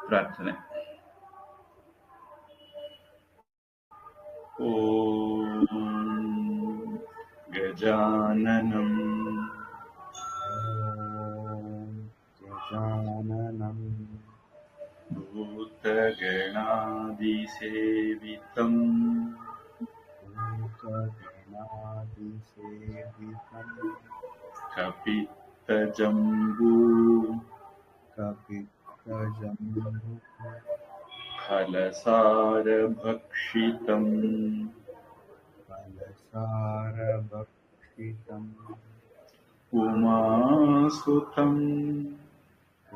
ಪ್ರಾರ್ಥನೆ. ಓಂ ಗಜಾನನಂ गजाननं ಭೂತಗಣಾದಿಸೇವಿತಂ भूतगणादिसेवितं ಕಪಿತ್ತಜಂಬೂ कपित्थजम्बुः ಫಲಸಾರಭಕ್ಷಿತಂ फलसारभक्षितम् ಉಮಾಸುತಂ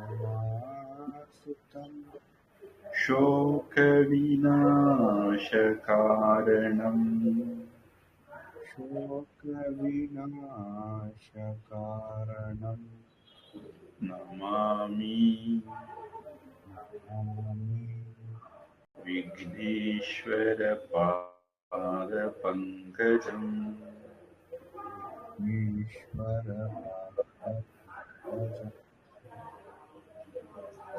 उमासुतं ಶೋಕವಿನಾಶಕಾರಣಂ शोकविनाशकारणं ನಮಾಮಿ नमामि ವಿಘ್ನೇಶ್ವರ ಪಾದಪಂಕಜಂ विघ्नेश्वरपादपङ्कजं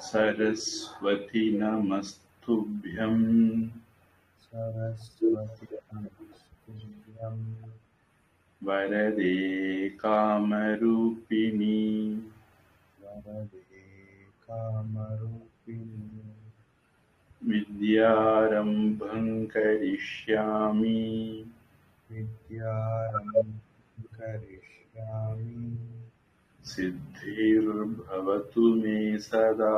ಸರಸ್ವತಿ ನಮಸ್ತುಭ್ಯಂ सरस्वती नमस्तुभ्यं ವರದೆ ಕಾಮರೂಪಿಣಿ वरदे कामरूपिणी ವಿದ್ಯಾರಂಭಂ ಕರಿಷ್ಯಾಮಿ विद्यारम्भं करिष्यामि ಸಿದ್ಧಿರ್ಭವತು ಮೇ ಸದಾ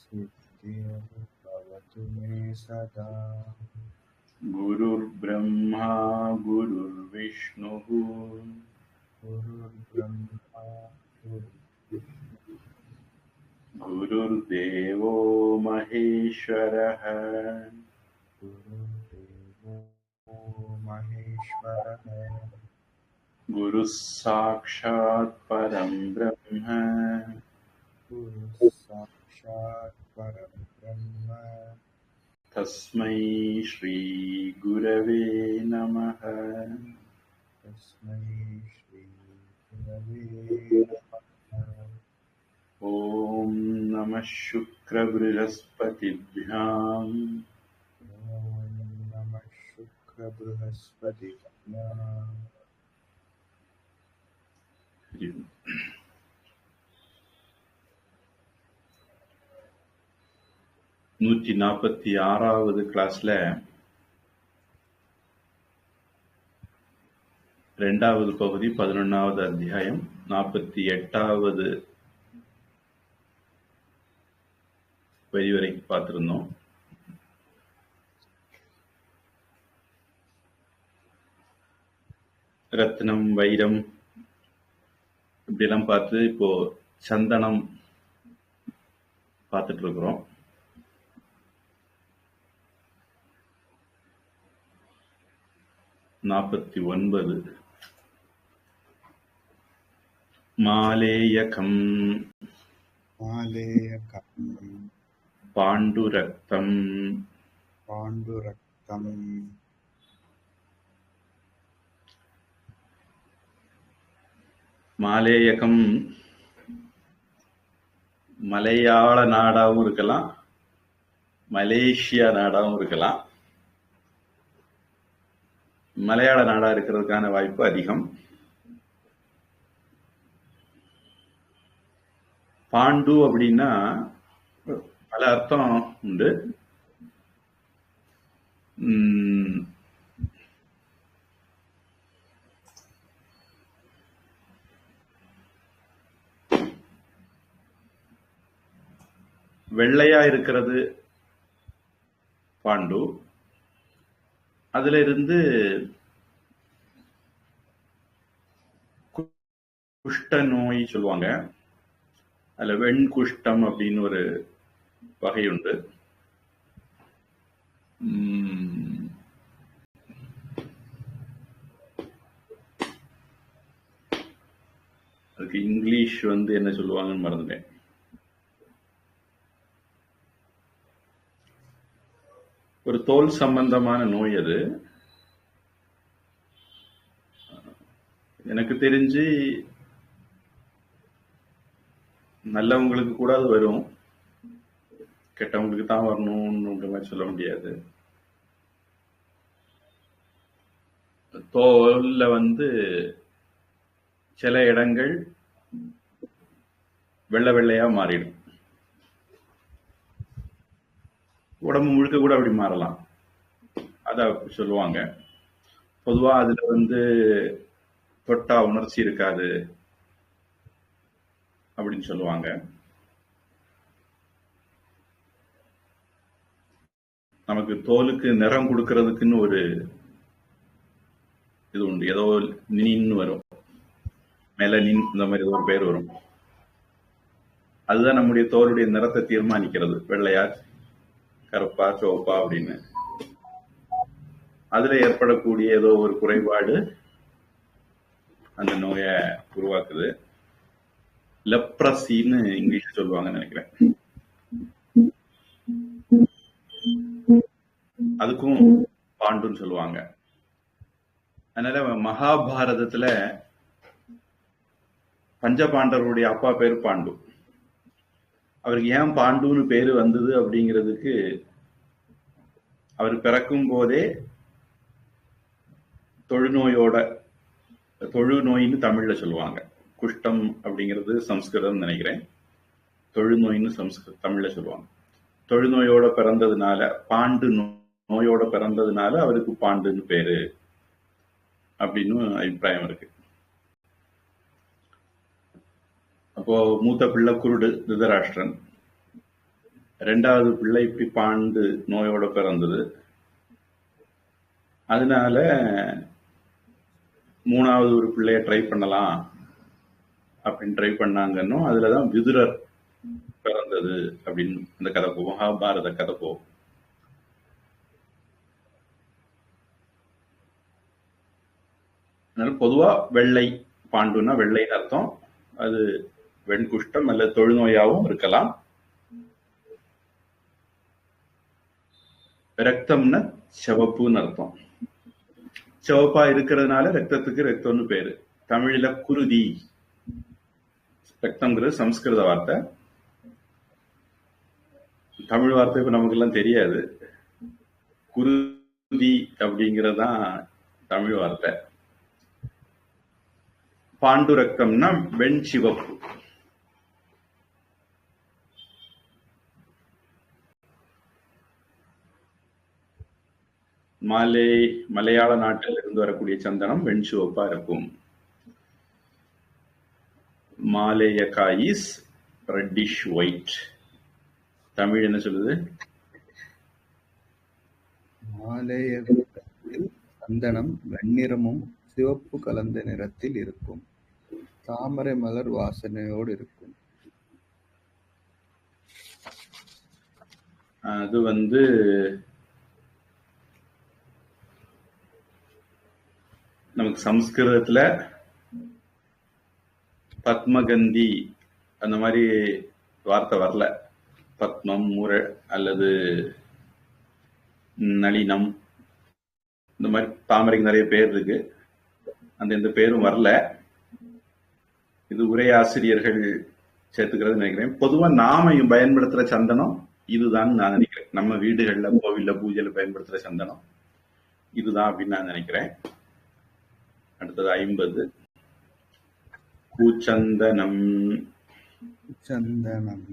सिद्धिर्भवतु मे सदा ಗುರುರ್ಬ್ರಹ್ಮಾ ಗುರುರ್ವಿಷ್ಣುಃ गुरुर्ब्रह्मा गुरुर्विष्णुः ಗುರುರ್ದೇವೋ ಮಹೇಶ್ವರಃ गुरुर्देवो महेश्वरः ಗುರುಃ ಸಾಕ್ಷಾತ್ ಪರಂ ಬ್ರಹ್ಮ गुरुः साक्षात् परब्रह्म ತಸ್ಮೈ ಶ್ರೀ ಗುರವೇ ನಮಃ. तस्मै श्रीगुरवे नमः ಓಂ ನಮಃ ಶುಕ್ರಬೃಹಸ್ಪತಿಭ್ಯಾಂ ॐ नमः शुक्रबृहस्पतिभ्यां 146வது கிளாஸ்ல 2வது பகுதி 11வது அத்தியாயம் 48வது வரி வரைக்கும் பார்த்திருந்தோம். ரத்னம், வைரம் இப்படிலாம் பார்த்து இப்போ சந்தனம் பார்த்துட்டு இருக்கிறோம். நாற்பத்தி 49 மாலேயகம் मालेयकं பாண்டுரக்தம் पाण्डुरक्तं மாலேயகம் மலையாள நாடாவும் இருக்கலாம், மலேசியா நாடாவும் இருக்கலாம். மலையாள நாடா இருக்கிறதுக்கான வாய்ப்பு அதிகம். பாண்டு அப்படின்னா பல அர்த்தம் உண்டு. வெள்ளையா இருக்கிறது பாண்டு. அதுல இருந்து குஷ்ட நோய் சொல்லுவாங்க. அதுல வெண்குஷ்டம் அப்படின்னு ஒரு வகை உண்டு. அதுக்கு இங்கிலீஷ் என்ன சொல்லுவாங்கன்னு மறந்துட்டேன். ஒரு தோல் சம்பந்தமான நோய் அது. எனக்கு தெரிஞ்சு நல்லவங்களுக்கு கூட அது வரும். கெட்டவங்களுக்கு தான் வரணும்ன்ற மாதிரி சொல்ல முடியாது. தோல்ல வந்து சில இடங்கள் வெள்ளை வெள்ளையா மாறிடும். உடம்பு முழுக்க கூட அப்படி மாறலாம். அத அப்படி சொல்லுவாங்க. பொதுவா அதுல வந்து தொட்டா உணர்ச்சி இருக்காது அப்படின்னு சொல்லுவாங்க. நமக்கு தோலுக்கு நிறம் கொடுக்கறதுக்குன்னு ஒரு இது உண்டு. ஏதோ நின்னு வரும், மெலனின் இந்த மாதிரி ஏதோ ஒரு பேர் வரும். அதுதான் நம்முடைய தோலுடைய நிறத்தை தீர்மானிக்கிறது, வெள்ளையா கருப்பா சிவப்பா அப்படின்னு. அதுல ஏற்படக்கூடிய ஏதோ ஒரு குறைபாடு அந்த நோயை உருவாக்குது. லெப்ரசின்னு இங்கிலீஷ் சொல்லுவாங்கன்னு நினைக்கிறேன். அதுக்கும் பாண்டுன்னு சொல்லுவாங்க. அதனால மகாபாரதத்துல பஞ்சபாண்டவருடைய அப்பா பேரு பாண்டு. அவருக்கு ஏன் பாண்டுன்னு பேரு வந்தது அப்படிங்கிறதுக்கு, அவர் பிறக்கும் போதே தொழுநோயின்னு தமிழ்ல சொல்லுவாங்க. குஷ்டம் அப்படிங்கிறது சம்ஸ்கிருதம் நினைக்கிறேன். தொழுநோயின்னு தமிழ்ல சொல்லுவாங்க. தொழுநோயோட பிறந்ததுனால, பாண்டு நோயோட பிறந்ததுனால அவருக்கு பாண்டுன்னு பேரு அப்படின்னு அபிப்பிராயம் இருக்கு. அப்போ மூத்த பிள்ளை குருடு திருதராஷ்டிரன், ரெண்டாவது பிள்ளை இப்படி பாண்டு நோயோட பிறந்தது. அதனால மூணாவது ஒரு பிள்ளைய ட்ரை பண்ணலாம் அப்படின்னு ட்ரை பண்ணாங்கன்னு அதுலதான் விதுரர் பிறந்தது அப்படின்னு அந்த கதை போகும், மகாபாரத கதை போகும். அதனால பொதுவா வெள்ளை, பாண்டுன்னா வெள்ளைன்னு அர்த்தம். அது வெண்குஷ்டம் அல்ல தொழுநோயாவும் இருக்கலாம். ரத்தம்னா சிவப்புன்னு அர்த்தம். சிவப்பா இருக்கிறதுனால ரத்தத்துக்கு ரத்தம்னு பேரு. தமிழ்ல குருதி, ரத்தம்ங்கிறது சம்ஸ்கிருத வார்த்தை. தமிழ் வார்த்தை இப்ப நமக்கு எல்லாம் தெரியாது. குருதி அப்படிங்கறதுதான் தமிழ் வார்த்தை. பாண்டு ரத்தம்னா வெண் சிவப்பு. மலையாள நாட்டில் இருந்து வரக்கூடிய சந்தனம் வெண் சிவப்பா இருக்கும். மாலேயக்காய் இஸ் ரெட்டிஷ் ஒயிட். தமிழ் என்ன சொல்லுது? மாலேயத்தில் சந்தனம் வெண்ணிறமும் சிவப்பு கலந்த நிறத்தில் இருக்கும். தாமரை மலர் வாசனையோடு இருக்கும். அது வந்து நமக்கு சம்ஸ்கிருதத்துல பத்மகந்தி அந்த மாதிரி வார்த்தை வரல. பத்மம், முறை அல்லது நளினம், இந்த மாதிரி தாமரைக்கு நிறைய பேர் இருக்கு. அந்த எந்த பேரும் வரல. இது உரையாசிரியர்கள் சேர்த்துக்கிறது நினைக்கிறேன். பொதுவா நாம பயன்படுத்துற சந்தனம் இதுதான் நான் நினைக்கிறேன். நம்ம வீடுகள்ல, கோவில்ல, பூஜையில பயன்படுத்துற சந்தனம் இதுதான் அப்படின்னு நான் நினைக்கிறேன். அடுத்தது 50. கூச்சந்தனம் சந்தனம்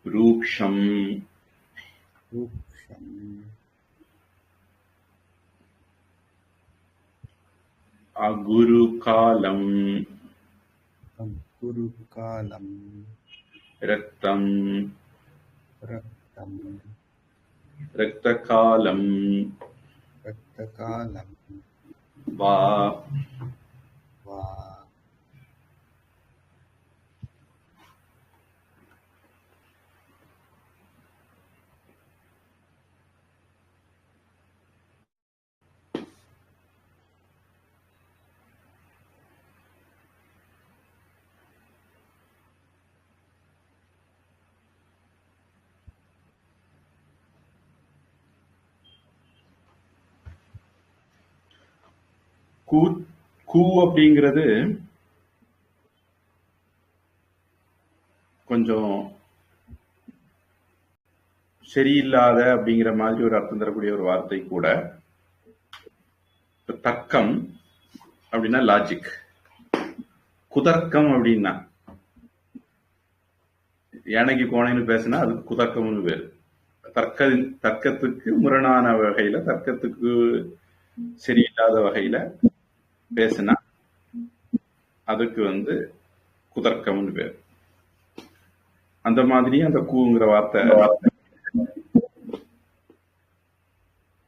ரூக்ஷம் ரூக்ஷம் அகுருகாலம் அகுருகாலம் ரக்தம் ரக்தம் ரக்தகாலம் ரக்தகாலம் வா வா கூ அப்படிங்கிறது கொஞ்சம் சரியில்லாத அப்படிங்கிற மாதிரி ஒரு அர்த்தம் தரக்கூடிய ஒரு வார்த்தை கூட. தர்க்கம் அப்படின்னா லாஜிக். குதர்க்கம் அப்படின்னா யானைக்கு கோணைன்னு பேசினா அதுக்கு குதர்க்கம்னு பேரு. தர்க்கத்துக்கு முரணான வகையில, தர்க்கத்துக்கு சரியில்லாத வகையில பேசினா அதுக்கு குதர்க்கம்னு பேரு. அந்த மாதிரி அந்த கூங்கிற வார்த்தை.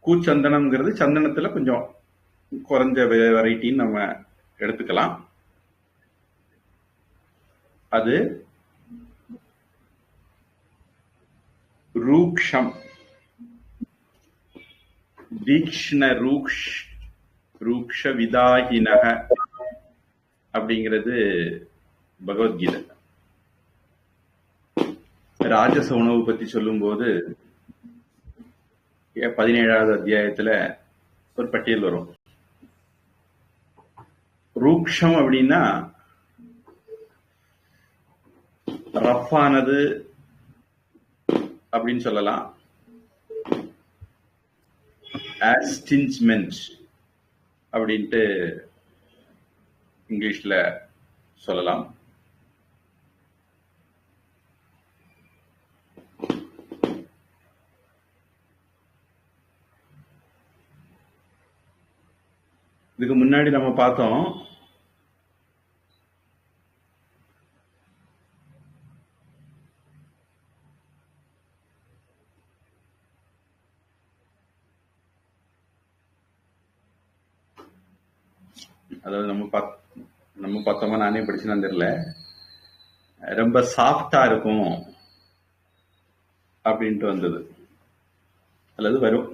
கூச்சந்தனம்ங்கிறது சந்தனத்துல கொஞ்சம் குறைஞ்ச வெரைட்டின்னு நம்ம எடுத்துக்கலாம். அது ரூக்ஷம். தீக்ஷ்ண ரூக்ஷ விதாகினக அப்படிங்கிறது பகவத்கீதை. ராஜச உணவு பத்தி சொல்லும் போது 17வது அத்தியாயத்துல ஒரு பட்டியல் வரும். ரூக்ஷம் அப்படின்னா ரஃப்பானது அப்படின்னு சொல்லலாம். ஆஸ்டின்ஜ்மெண்ட் அப்படின்ட்டு இங்கிலீஷ்ல சொல்லலாம். இதுக்கு முன்னாடி நம்ம பார்த்தோம் அதாவது நம்ம பார்த்தோமா, நானே படிச்சுன்னு தெரியல, ரொம்ப சாஃப்டா இருக்கும் அப்படின்ட்டு வந்தது அல்லது வரும்.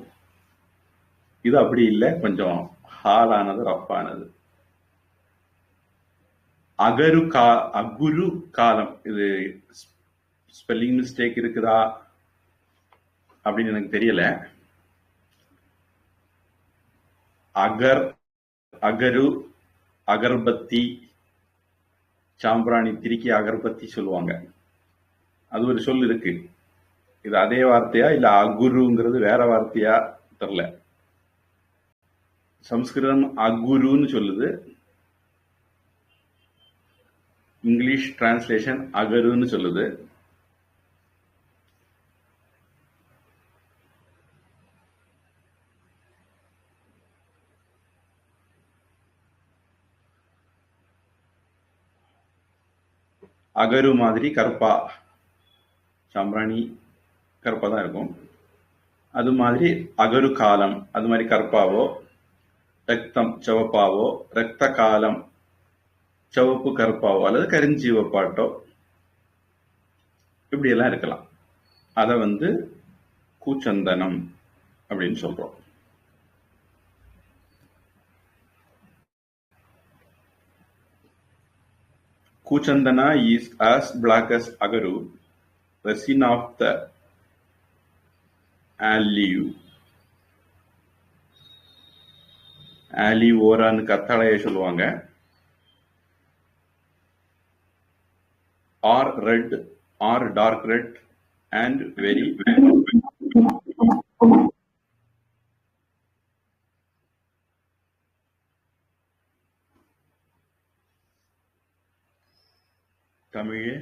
இது அப்படி இல்லை, கொஞ்சம் ஹாலானது, ரஃப்பானது. அகுரு காலம். இது ஸ்பெல்லிங் மிஸ்டேக் இருக்குதா அப்படின்னு எனக்கு தெரியல. அகரு, அகர்பத்தி, சாம்பிராணி திரிக்கி அகர்பத்தி சொல்லுவாங்க. அது ஒரு சொல் இருக்கு. இது அதே வார்த்தையா இல்ல அகுருங்கிறது வேற வார்த்தையா தெரியல. சம்ஸ்கிருதம் அகுருன்னு சொல்லுது, இங்கிலீஷ் டிரான்ஸ்லேஷன் அகருன்னு சொல்லுது. அகரு மாதிரி கருப்பா, சாம்பிராணி கருப்பா தான் இருக்கும். அது மாதிரி அகரு காலம் அது மாதிரி கருப்பாவோ, ரத்தம் சிவப்பாவோ, ரத்த காலம் சிவப்பு கருப்பாவோ அல்லது கருஞ்சிவப்பாட்டோ இப்படி எல்லாம் இருக்கலாம். அத கூச்சந்தனம் அப்படின்னு சொல்றோம். Kuchandana is as black as agaru, resin of the olive. Olive ஓரான்னு கத்தாழைய சொல்லுவாங்க. Or red, or dark red and very தமிழே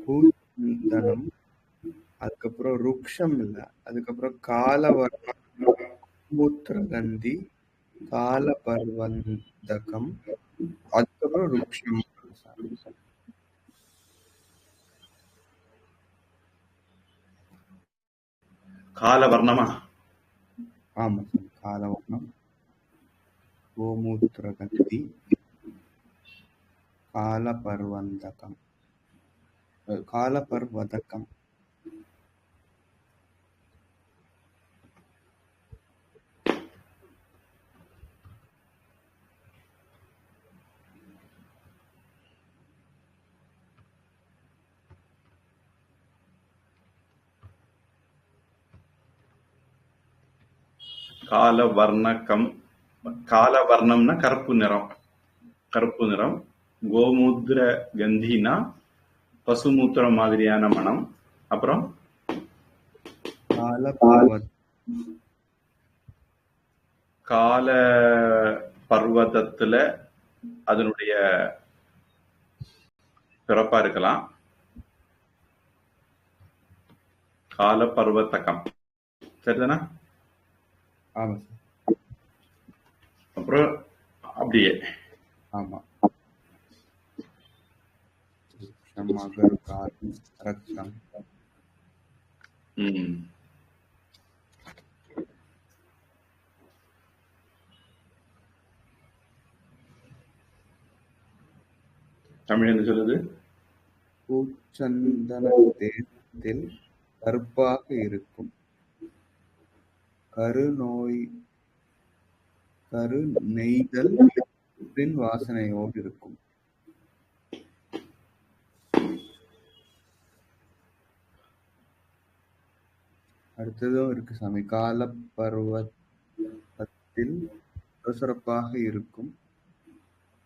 கூச்சந்தனம், அதுக்கப்புறம் ருக்ஷம் இல்ல, அதுக்கப்புறம் காலவர்ணம், மூத்திரகந்தி, கால பர்வந்தகம், அதுக்கப்புறம் ருக்ஷம். காலவர்ணமா? ஆமா சார், காலவர்ணம், கோமூத்திரகந்தி, காலபர்வந்தகம், காலபர்வதகம். காலவர்ணகம். காலவர்ணம்னா கருப்பு நிறம், கருப்பு நிறம். கோமூத்திர கந்தினா பசுமூத்திரம் மாதிரியான மனம். அப்புறம் கால பர்வதத்துல அதனுடைய பிறப்பா இருக்கலாம். கால பர்வத்தகம் சரிதானா? அப்புறம் அப்படியே ஆமா. தமிழ் என்ன சொல்லுது? பூச்சந்தன தேசத்தில் கருப்பாக இருக்கும். கரு நெய்தல் வாசனையோடு இருக்கும். அடுத்ததும் இருக்கு சாமி. கால பர்வதத்தில் சொரசொரப்பாக இருக்கும்.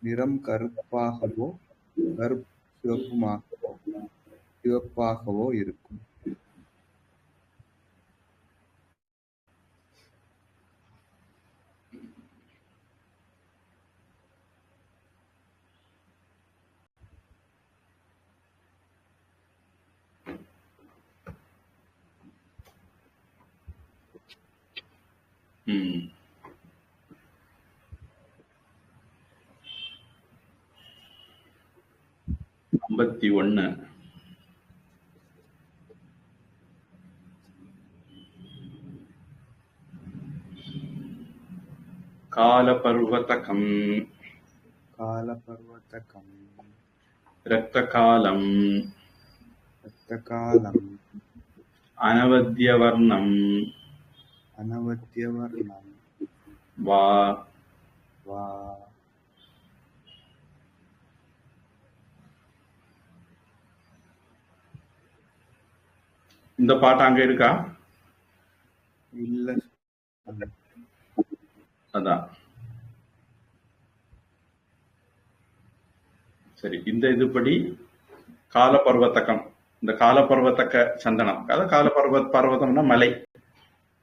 நிறம் கருப்பாகவோ சிவப்பாகவோ இருக்கும். ம் 51 காலபர்வதகம் ரக்தகாலம் அனவத்யவர்ணம் வா. இந்த பாட்டு அங்க இருக்கா? இல்ல. அதான் சரி. இந்த இதுபடி காலபர்வத்தகம், இந்த காலபர்வத்தக்க சந்தனம், அதாவது பர்வதம்னா மலை,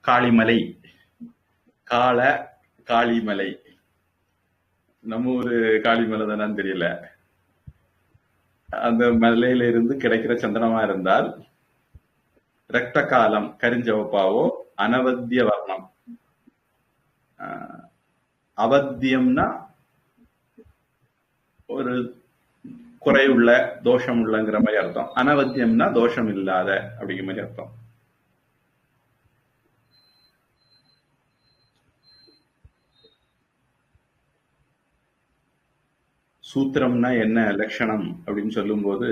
காளிமலை, காளிமலை. நம்ம ஒரு காளிமலை தானு தெரியல. அந்த மலையில இருந்து கிடைக்கிற சந்தனமா இருந்தால் ரக்த காலம் கரிஞ்சவப்பாவோ, அனவத்திய வர்ணம், அவத்தியம்னா ஒரு குறையுள்ள தோஷம் உள்ளங்கிற மாதிரி அர்த்தம். அனவத்தியம்னா தோஷம் இல்லாத அப்படிங்கிற மாதிரி அர்த்தம். சூத்திரம்னா என்ன லட்சணம் அப்படின்னு சொல்லும்போது,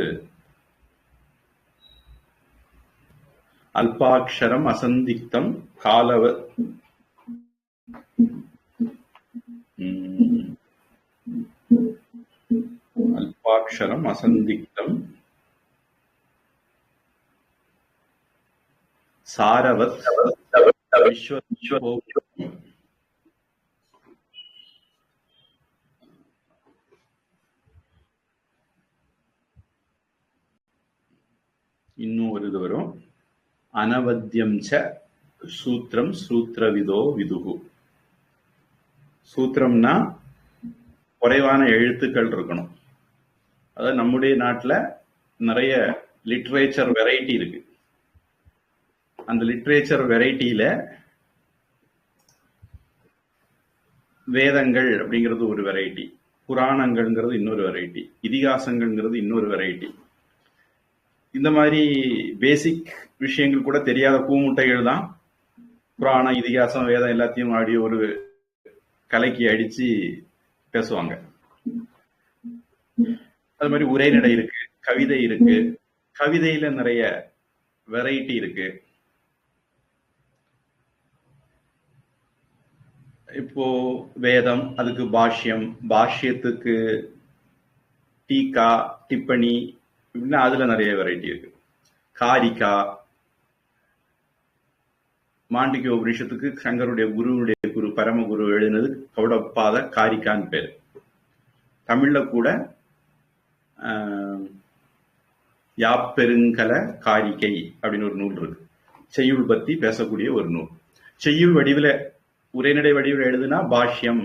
அல்பாட்சரம் அசந்திக்தம் அல்பாட்சரம் அசந்திக்தம் சாரவத் இன்னும் ஒரு இது வரும். அனவத்தியம் ச சூத்திரம் சூத்திரவிதோ விதுகு. சூத்திரம்னா குறைவான எழுத்துக்கள் இருக்கணும். அதாவது நம்முடைய நாட்டுல நிறைய லிட்ரேச்சர் வெரைட்டி இருக்கு. அந்த லிட்ரேச்சர் வெரைட்டியில வேதங்கள் அப்படிங்கிறது ஒரு வெரைட்டி, புராணங்கள்ங்கிறது இன்னொரு வெரைட்டி, இதிகாசங்கள்ங்கிறது இன்னொரு வெரைட்டி. இந்த மாதிரி பேசிக் விஷயங்கள் கூட தெரியாத பூமுட்டைகள் தான் புராணம், இதிகாசம், வேதம் எல்லாத்தையும் ஆடி ஒரு கலைக்கு அடிச்சு பேசுவாங்க. அது மாதிரி உரைநடை இருக்கு, கவிதை இருக்கு. கவிதையில நிறைய வெரைட்டி இருக்கு. இப்போ வேதம், அதுக்கு பாஷ்யம், பாஷ்யத்துக்கு டீகா, டிப்பணி, இப்படின்னா அதுல நிறைய வெரைட்டி இருக்கு. காரிகா, மாண்டிகை உபனிஷத்துக்கு சங்கருடைய குரு பரமகுரு எழுதினது கௌடபாத காரிகான்னு பேரு. தமிழ்ல கூட யாப்பெருங்கல காரிகை அப்படின்னு ஒரு நூல் இருக்கு. செய்யுள் பத்தி பேசக்கூடிய ஒரு நூல். செய்யுள் வடிவில் உரைநடை வடிவில் எழுதுனா பாஷ்யம்,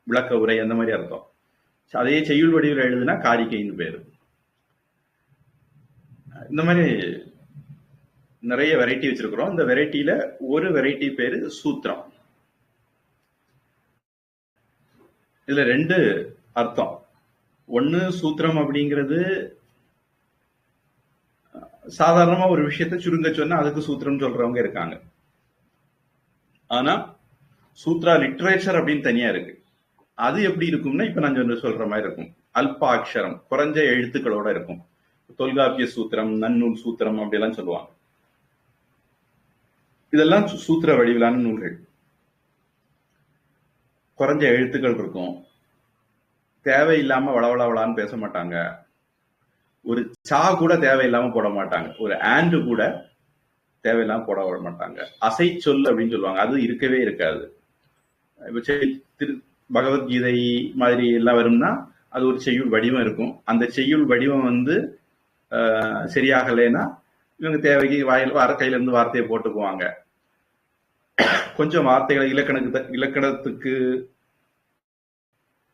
விளக்க உரை அந்த மாதிரி அர்த்தம். அதே செய்யுள் வடிவில் எழுதுனா காரிகைன்னு பேரு. இந்த மாதிரி நிறைய வெரைட்டி வச்சிருக்கிறோம். இந்த வெரைட்டியில ஒரு வெரைட்டி பேரு சூத்திரம். இதுல ரெண்டு அர்த்தம். ஒண்ணு, சூத்திரம் அப்படிங்கிறது சாதாரணமா ஒரு விஷயத்த சுருங்க சொன்னா அதுக்கு சூத்திரம் சொல்றவங்க இருக்காங்க. ஆனா சூத்ரா லிட்ரேச்சர் அப்படின்னு தனியா இருக்கு. அது எப்படி இருக்கும்னா இப்ப நான் சொல்ற மாதிரி இருக்கும். அல்ப அக்ஷரம், குறைஞ்ச எழுத்துக்களோட இருக்கும். தொல்காப்பிய சூத்திரம், நன்னூல் சூத்திரம் அப்படியெல்லாம் சொல்லுவாங்க. இதெல்லாம் சூத்திர வடிவிலான நூல்கள். குறைஞ்ச எழுத்துக்கள் இருக்கும். தேவையில்லாம வளவளவளான்னு பேச மாட்டாங்க. ஒரு சா கூட தேவையில்லாம போட மாட்டாங்க. ஒரு ஆண்டு கூட தேவையில்லாம போட விட மாட்டாங்க. அசை சொல் அப்படின்னு சொல்லுவாங்க, அது இருக்கவே இருக்காது. இப்ப பகவத்கீதை மாதிரி எல்லாம் வரும்னா அது ஒரு செய்யுள் வடிவம் இருக்கும். அந்த செய்யுள் வடிவம் சரியாகலைன்னா இவங்க தேவைக்கு கையில இருந்து வார்த்தையை போட்டுக்குவாங்க. கொஞ்சம் வார்த்தைகளை இலக்கணத்துக்கு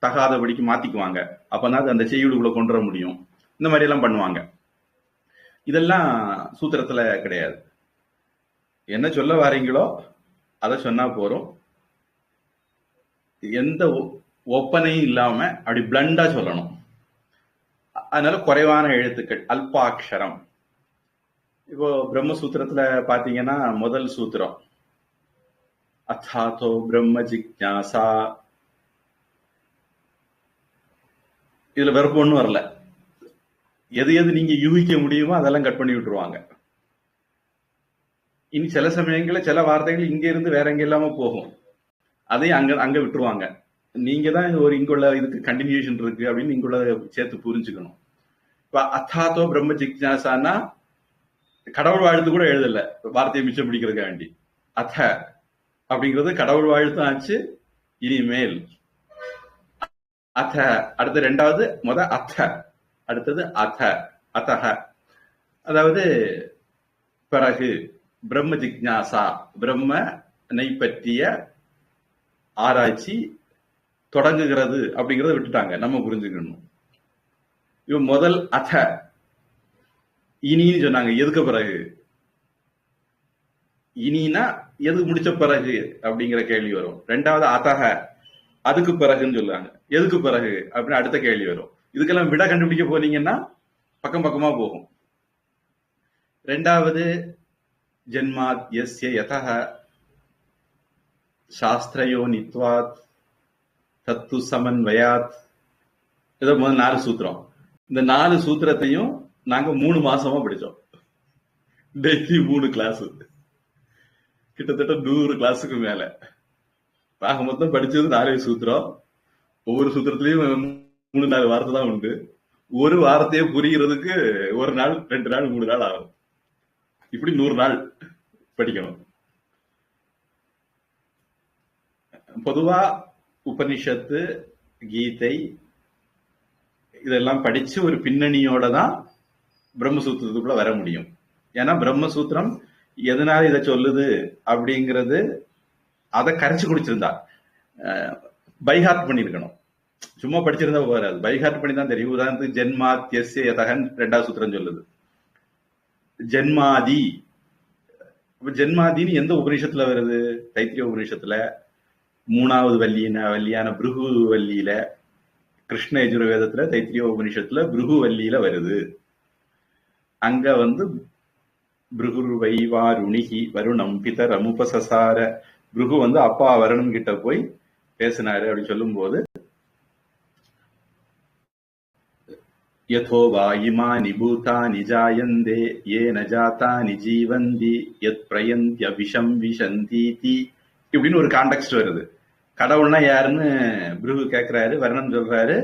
தகாதபடிக்கு மாத்திக்குவாங்க. அப்பதான் அந்த செய்யுளுக்குள்ள கொண்டு வர முடியும். இந்த மாதிரி எல்லாம் பண்ணுவாங்க. இதெல்லாம் சூத்திரத்துல கிடையாது. என்ன சொல்ல வாரீங்களோ அதை சொன்னா போறோம். எந்த ஒப்பனையும் இல்லாம அப்படி பிளண்டா சொல்லணும். அதனால குறைவான எழுத்துக்கள், அல்பாட்சரம். இப்போ பிரம்மசூத்திரத்துல பாத்தீங்கன்னா முதல் சூத்திரம் அத்தாதோ பிரம்ம ஜிக்ஞாசா. இதுல வெறுப்பு ஒண்ணும் வரல. எது எது நீங்க யூகிக்க முடியுமோ அதெல்லாம் கட் பண்ணி விட்டுருவாங்க. இனி சில சமயங்கள்ல சில வார்த்தைகள் இங்க இருந்து வேற எங்க இல்லாம போகும். அதையும் அங்க விட்டுருவாங்க. நீங்க தான் ஒரு இங்குள்ள இதுக்கு கண்டினியூஷன் இருக்கு அப்படின்னு இங்குள்ள சேர்த்து புரிஞ்சுக்கணும். இப்ப அத்தாத்தோ பிரம்ம ஜிக்ஞாசானா கடவுள் வாழ்த்து கூட எழுதல, வார்த்தையை மிச்சம் பிடிக்கிறதுக்கு வேண்டி. அத்த அப்படிங்கிறது கடவுள் வாழ்த்தும் ஆச்சு. இனிமேல் அத்த, அடுத்த ரெண்டாவது அத்த, அடுத்தது அத்த, அத்தக, அதாவது பிறகு. பிரம்ம ஜிக்ஞாசா, பிரம்மனை பற்றிய ஆராய்ச்சி தொடங்குகிறது அப்படிங்கறத விட்டுட்டாங்க. நம்ம புரிஞ்சுக்கணும். இவன் முதல் அத இனின்னு சொன்னாங்க. எதுக்கு பிறகு? இனினா எது முடிச்ச பிறகு அப்படிங்கிற கேள்வி வரும். ரெண்டாவது அதக, அதுக்கு பிறகுன்னு சொல்லுவாங்க. எதுக்கு பிறகு அப்படின்னு அடுத்த கேள்வி வரும். இதுக்கெல்லாம் விட கண்டுபிடிக்க போனீங்கன்னா பக்கம் பக்கமா போகும். ரெண்டாவது ஜென்மாத் யஸ்ய யதஹ சாஸ்திரயோ நித்வாத் தத்து சமன்வயாத். இதை முதல் 4 சூத்திரம். இந்த 4 சூத்திரத்தையும் நாங்க 3 மாசமா படிச்சோம். டெய்லி 3 கிளாஸ், கிட்டத்தட்ட 100 கிளாஸுக்கு மேல. நாங்க மொத்தம் படிச்சது 4 சூத்திரம். ஒவ்வொரு சூத்திரத்திலையும் 3-4 வார்த்தை தான் உண்டு. ஒரு வார்த்தையை புரிகிறதுக்கு 1 நாள், 2 நாள், 3 நாள் ஆகும். இப்படி 100 நாள் படிக்கணும். பொதுவா உபனிஷத்து, கீதை இதெல்லாம் படிச்சு ஒரு பின்னணியோட தான் பிரம்மசூத்திரத்துக்குள்ள வர முடியும். ஏன்னா பிரம்மசூத்திரம் எதனால இதை சொல்லுது அப்படிங்கிறது அதை கரைச்சு குடிச்சிருந்தா, பைஹார்ட் பண்ணிருக்கணும். சும்மா படிச்சிருந்தா வராது, பைஹார்ட் பண்ணி தான் தெரியும். உதாரணத்துக்கு ஜென்மாத்யஸ்ய யதஹன் 2வது சூத்திரம் சொல்லுது. ஜென்மாதி, ஜென்மாதின்னு எந்த உபநிஷத்துல வருது? தைத்திரிய உபநிஷத்துல 3வது வல்லியான பிருகு வல்லியில, கிருஷ்ண யஜுர்வேதத்துல தைத்திரிய உபநிஷத்துல பிருகு வல்லியில வருது. அங்க பிருகுர் வைவாருணிகி வருணம் பிதர் அமுபசசார. பிருகு அப்பா வருணன் கிட்ட போய் பேசினாரு அப்படின்னு சொல்லும் போது, யதோ வா இமானி பூதானி ஜாயந்தே ஏன ஜாதானி ஜீவந்தி யத் பிரயந்த்ய விஷம் விஷந்தீதி இப்படின்னு ஒரு கான்டெக்ஸ்ட் வருது. கடவுள்னா யாருன்னு பிருகு கேட்கிறாரு. வருணன் சொல்றாரு,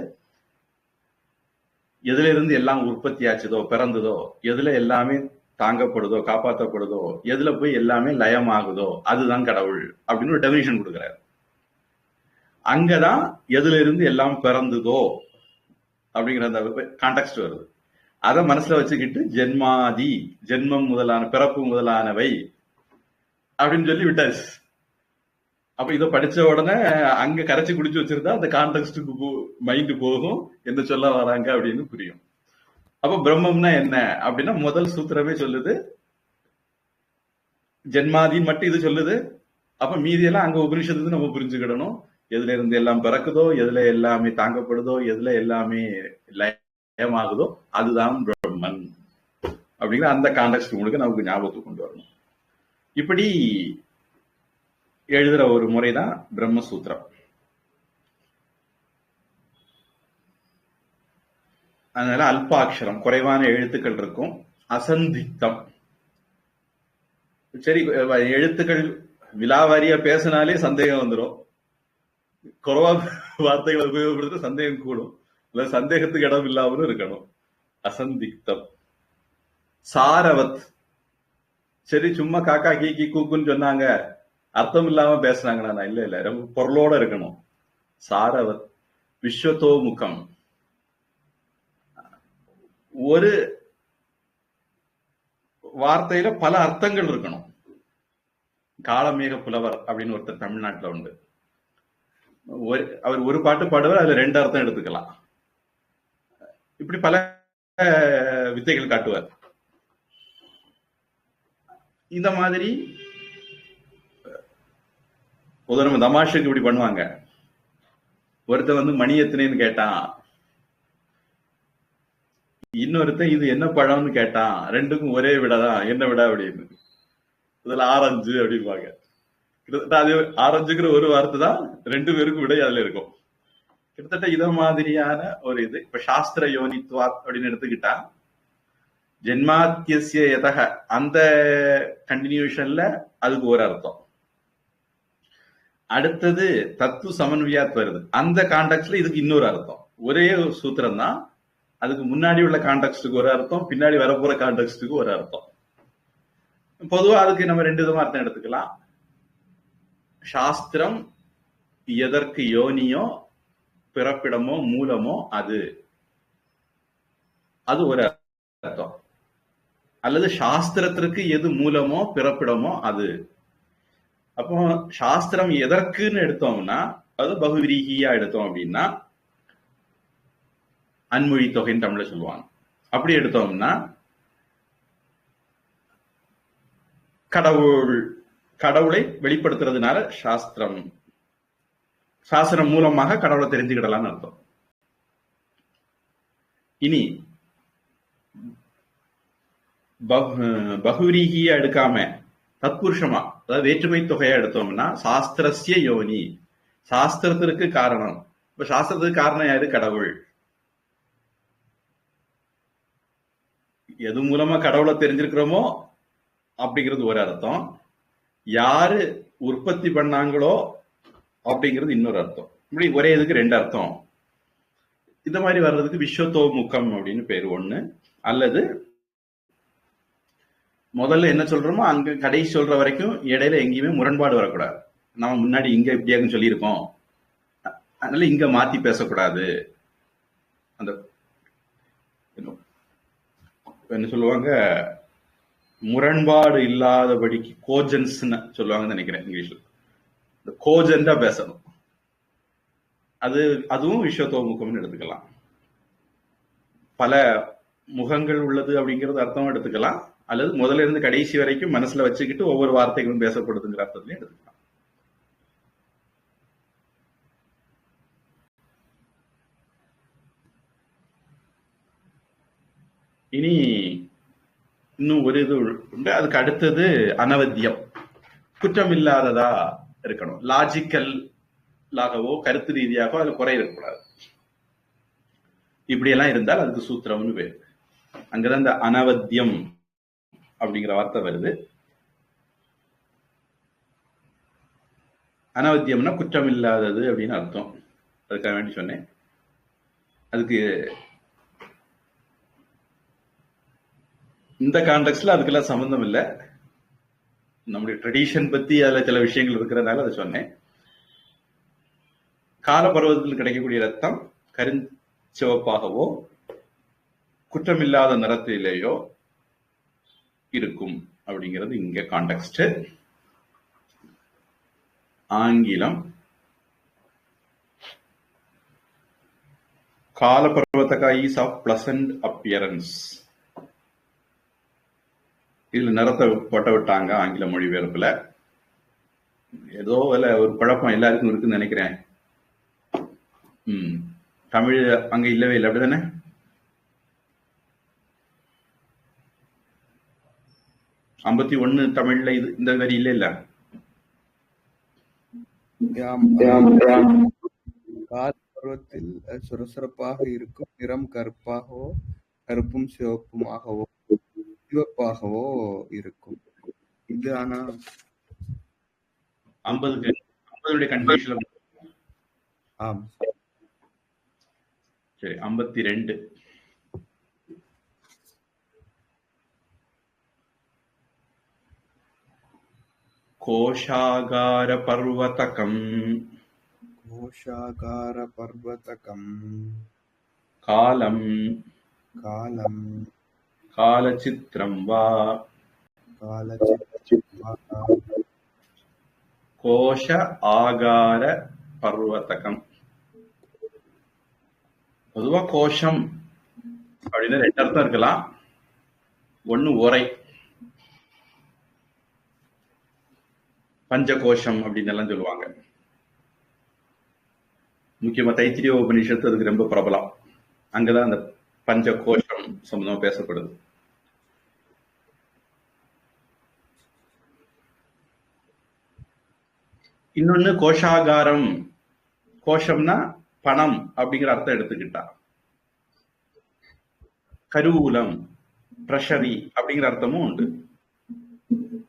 எதுல இருந்து எல்லாம் உற்பத்தி ஆச்சுதோ, பிறந்ததோ, எதுல எல்லாமே தாங்கப்படுதோ, காப்பாற்றப்படுதோ, எதுல போய் எல்லாமே லயமாகுதோ அதுதான் கடவுள் அப்படின்னு ஒரு டெபினிஷன் கொடுக்கிறாரு. அங்கதான் எதுல இருந்து எல்லாம் பிறந்ததோ அப்படிங்கிற அந்த கான்டெக்ட் வருது. அதை மனசுல வச்சுக்கிட்டு ஜென்மாதி, ஜென்மம் முதலான, பிறப்பு முதலானவை அப்படின்னு சொல்லி விட்டாச்சு. அப்ப இதை படிச்ச உடனே அங்க கரைச்சி குடிச்சு வச்சிருந்தா அந்த கான்டெக்ட்டுக்கு மைண்ட் போகும், என்ன சொல்ல வராங்க அப்படின்னு புரியும். அப்ப பிரம்மம்னா என்ன அப்படின்னா முதல் சூத்திரமே சொல்லுது, ஜென்மாதின்னு மட்டும் இது சொல்லுது. அப்ப மீதியெல்லாம் அங்க உபனிஷத்து நம்ம புரிஞ்சுக்கிடணும். எதுல இருந்து எல்லாம் பிறக்குதோ, எதுல எல்லாமே தாங்கப்படுதோ, எதுல எல்லாமே லயமாகுதோ அதுதான் பிரம்மன் அப்படிங்கிற அந்த கான்டெக்ட் உங்களுக்கு நமக்கு ஞாபகத்துக்கு கொண்டு வரணும். இப்படி எழுதுற ஒரு முறைதான் பிரம்மசூத்திரம். அதனால அல்பாட்சரம், குறைவான எழுத்துக்கள் இருக்கும். அசந்திக்தம், சரி எழுத்துக்கள் விலாவாரியா பேசினாலே சந்தேகம் வந்துடும். குறைவா வார்த்தைகளை உபயோகப்படுத்த சந்தேகம் கூடும். இல்ல சந்தேகத்துக்கு இடம் இல்லாமலும் இருக்கணும். அசந்திக்தம். சாரவத், சரி சும்மா காக்கா கீக்கி கூக்குன்னு சொன்னாங்க, அர்த்தம் இல்லாம பேசுனாங்களா? இல்ல இல்ல, ரொம்ப பொருளோட இருக்கணும். சாரவத். விஸ்வதோமுகம், ஒரு வார்த்தையில பல அர்த்தங்கள் இருக்கணும். காளமேக புலவர் அப்படின்னு ஒருத்தர் தமிழ்நாட்டில் உண்டு. அவர் ஒரு பாட்டு பாடுவார், அதுல 2 அர்த்தம் எடுத்துக்கலாம். இப்படி பல வித்தைகள் காட்டுவார். இந்த மாதிரி உதாரணம் தமாஷுக்கு இப்படி பண்ணுவாங்க. ஒருத்தன் வந்து மணி எத்தனைன்னு கேட்டான், இன்னொருத்தன் இது என்ன பழம்னு கேட்டான். ரெண்டுக்கும் ஒரே விடதான், என்ன விட அப்படின்னு. இதுல ஆரஞ்சு அப்படிம்பாங்க. கிட்டத்தட்ட அது ஆரஞ்சுங்கிற ஒரு வார்த்தை தான் 2 பேருக்கும் விடை அதுல இருக்கும். கிட்டத்தட்ட இத மாதிரியான ஒரு இது. இப்ப சாஸ்திர யோனித்வாத் அப்படின்னு எடுத்துக்கிட்டா, ஜென்மாத்தியஸ்ய யதஹ அந்த கண்டினியூஷன்ல அதுக்கு ஒரு அர்த்தம். அடுத்தது தத்து சமன்வியாத் வருது, அந்த கான்டெக்ட்ல இதுக்கு இன்னொரு அர்த்தம். ஒரே சூத்திரம் தான், அதுக்கு முன்னாடி உள்ள கான்டெக்ட்டுக்கு ஒரு அர்த்தம், பின்னாடி வரப்போற கான்டெக்ட்டுக்கு ஒரு அர்த்தம். பொதுவா அதுக்கு நம்ம 2 விதமா அர்த்தம் எடுத்துக்கலாம். சாஸ்திரம் எதற்கு யோனியோ, பிறப்பிடமோ, மூலமோ அது ஒரு அர்த்தம். அல்லது சாஸ்திரத்திற்கு எது மூலமோ பிறப்பிடமோ அது. அப்போ சாஸ்திரம் எதற்குன்னு எடுத்தோம்னா அது பகுவிரீகியா எடுத்தோம் அப்படின்னா அன்மொழி தொகைன்னு தமிழ்ல சொல்லுவாங்க. அப்படி எடுத்தோம்னா கடவுளை வெளிப்படுத்துறதுனால சாஸ்திரம் மூலமாக கடவுளை தெரிஞ்சுக்கிடலாம்னு அர்த்தம். இனி பகுரீகியா எடுக்காம தத்புருஷமா, அதாவது வேற்றுமை தொகையா எடுத்தோம்னா சாஸ்திரஸ்ய யோனி, சாஸ்திரத்திற்கு காரணம். இப்ப சாஸ்திரத்துக்கு காரணம் யாரு? கடவுள். எது மூலமா கடவுளை தெரிஞ்சிருக்கிறோமோ அப்படிங்கிறது ஒரு அர்த்தம். யாரு உற்பத்தி பண்ணாங்களோ அப்படிங்கிறது இன்னொரு அர்த்தம். இப்படி ஒரே இதுக்கு 2 அர்த்தம். இந்த மாதிரி வர்றதுக்கு விஸ்வதோமுகம் அப்படின்னு பேர் ஒண்ணு. அல்லது முதல்ல என்ன சொல்றோமோ அங்க கடைசி சொல்ற வரைக்கும் இடையில எங்கேயுமே முரண்பாடு வரக்கூடாது. நம்ம முன்னாடி இங்க இப்படியாகும் சொல்லியிருக்கோம், அதனால இங்க மாத்தி பேசக்கூடாது. அந்த என்ன சொல்லுவாங்க, முரண்பாடு இல்லாதபடிக்கு கோஜன்ஸ் சொல்லுவாங்கன்னு நினைக்கிறேன் இங்கிலீஷ்ல. இந்த கோஜென்டா பேசணும். அதுவும் விஸ்வதோமுகம்னு எடுத்துக்கலாம். பல முகங்கள் உள்ளது அப்படிங்கிறது அர்த்தம் எடுத்துக்கலாம். அல்லது முதல்ல இருந்து கடைசி வரைக்கும் மனசுல வச்சுக்கிட்டு ஒவ்வொரு வார்த்தைகளும் பேசப்படுதுங்கிற அர்த்தத்திலையும் எடுத்துக்கலாம். இனி இன்னும் ஒரு இது உண்டு. அதுக்கு அடுத்தது அனவத்தியம், குற்றம் இல்லாததா இருக்கணும். லாஜிக்கலாகவோ கருத்து ரீதியாகவோ அது குறை இருக்கக்கூடாது. இப்படியெல்லாம் இருந்தால் அதுக்கு சூத்திரம்னு பேரு. அங்கதான் இந்த அனவத்தியம் அப்படிங்கிற வார்த்தை வருது. அனவத்தியம்னா குற்றம் இல்லாதது அப்படின்னு அர்த்தம். அதுக்காக வேண்டி சொன்னேன். அதுக்கு இந்த கான்டெக்ட்ல அதுக்கெல்லாம் சம்பந்தம் இல்லை. நம்முடைய ட்ரெடிஷன் பத்தி அதுல சில விஷயங்கள் இருக்கிறதுனால அதை சொன்னேன். காலபர்வதத்தில் கிடைக்கக்கூடிய ரத்தம் சிவப்பாகவோ குற்றமில்லாத நிறத்திலேயோ இருக்கும் அப்படிங்கிறது இங்க கான்டெக்ஸ்ட். ஆங்கிலம் காலபர்வதக இஸ் ஆஃப் பிளசன்ட் அப்பியரன்ஸ். இதுல நிறத்தை போட்ட விட்டாங்க ஆங்கில மொழிபெயர்ப்புல. ஏதோ ஒரு குழப்பம் எல்லாருக்கும் இருக்குன்னு நினைக்கிறேன். தமிழ் அங்க இல்லவே இல்லை, அப்படிதானே? ஐம்பத்தி ஒண்ணு தமிழ்ல இது இந்த வரி இல்ல இல்ல. காலபருவத்தில் சுரசுரப்பாக இருக்கும், நிறம் கருப்பாகவோ கருப்பும் சிவப்புமாகவோ சிவப்பாகவோ இருக்கும். இது ஆனா 50 கன்ஃபியூஷன். ஆம் சரி, 52. கோஷாகார பர்வதகம். கோஷாகார பர்வதகம். காலம் காலம். காலச்சித்ரம் வா. காலச்சித்ரம் வா. கோஷ ஆகார பர்வதகம். பொதுவா கோஷம் அப்படின்னு 2 அர்த்தம் இருக்கலாம். ஒண்ணு உரை, பஞ்சகோஷம் அப்படின்னு எல்லாம் சொல்லுவாங்க. முக்கியமா தைத்திரிய உபநிஷத்து அதுக்கு ரொம்ப பிரபலம். அங்கதான் அந்த பஞ்சகோஷம் சம்பந்தமா பேசப்படுது. இன்னொன்னு கோஷாகாரம். கோஷம்னா பணம் அப்படிங்கிற அர்த்தம் எடுத்துக்கிட்டா. கருவூலம், ட்ரெஷரி அப்படிங்கிற அர்த்தமும் உண்டு.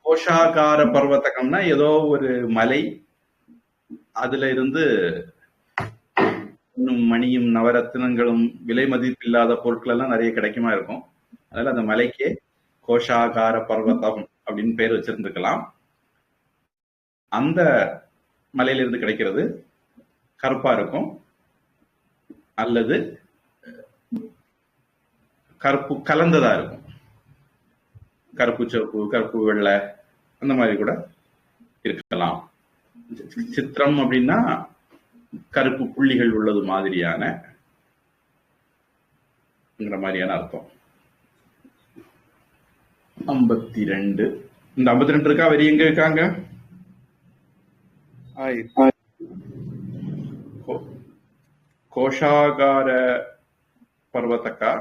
கோஷாகார பர்வதகம்னா ஏதோ ஒரு மலை, அதுல இருந்து இன்னும் மணியும் நவரத்தினங்களும் விலை மதிப்பில்லாத பொருட்கள் எல்லாம் நிறைய கிடைக்குமா இருக்கும். அதனால அந்த மலைக்கே கோஷாகார பர்வதம் அப்படின்னு பேர் வச்சிருந்துக்கலாம். அந்த மலையிலிருந்து கிடைக்கிறது கருப்பா இருக்கும், அல்லது கருப்பு கலந்ததா இருக்கும். கருப்பு சிவப்பு, கருப்பு வெள்ளை, அந்த மாதிரி கூட இருக்கலாம். சித்திரம் அப்படின்னா கருப்பு புள்ளிகள் உள்ளது மாதிரியான அர்த்தம். 52. இந்த 52 இருக்கா? வரி எங்க இருக்காங்க? கோஷாகார பர்வதகா,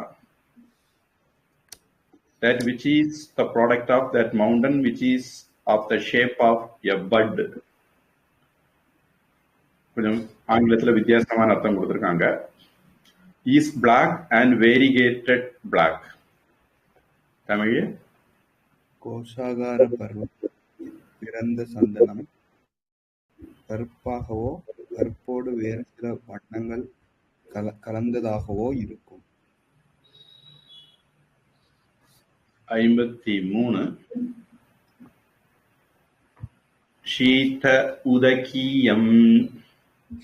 that which is the product of that mountain which is of the shape of a bud. கொஞ்சம் ஆங்கிலத்துல வித்தியாசமான அர்த்தம் கொடுத்திருக்காங்க. is black and variegated black. Tamil கோஷாகார பர்வதத்தில் பிறந்த சந்தனம் கருப்பாகவோ கருப்போடு வேறு சில வண்ணங்கள் கலந்ததாகவோ இருக்கும். 53. ஷீத உதகீயம்.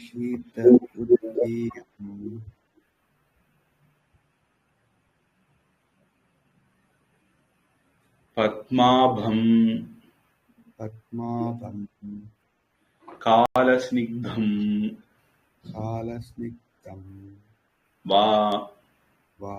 ஷீத உதகீயம். பத்மாபம். பத்மாபம். காலஸ்னிக்தம். காலஸ்னிக்தம். வா. வா.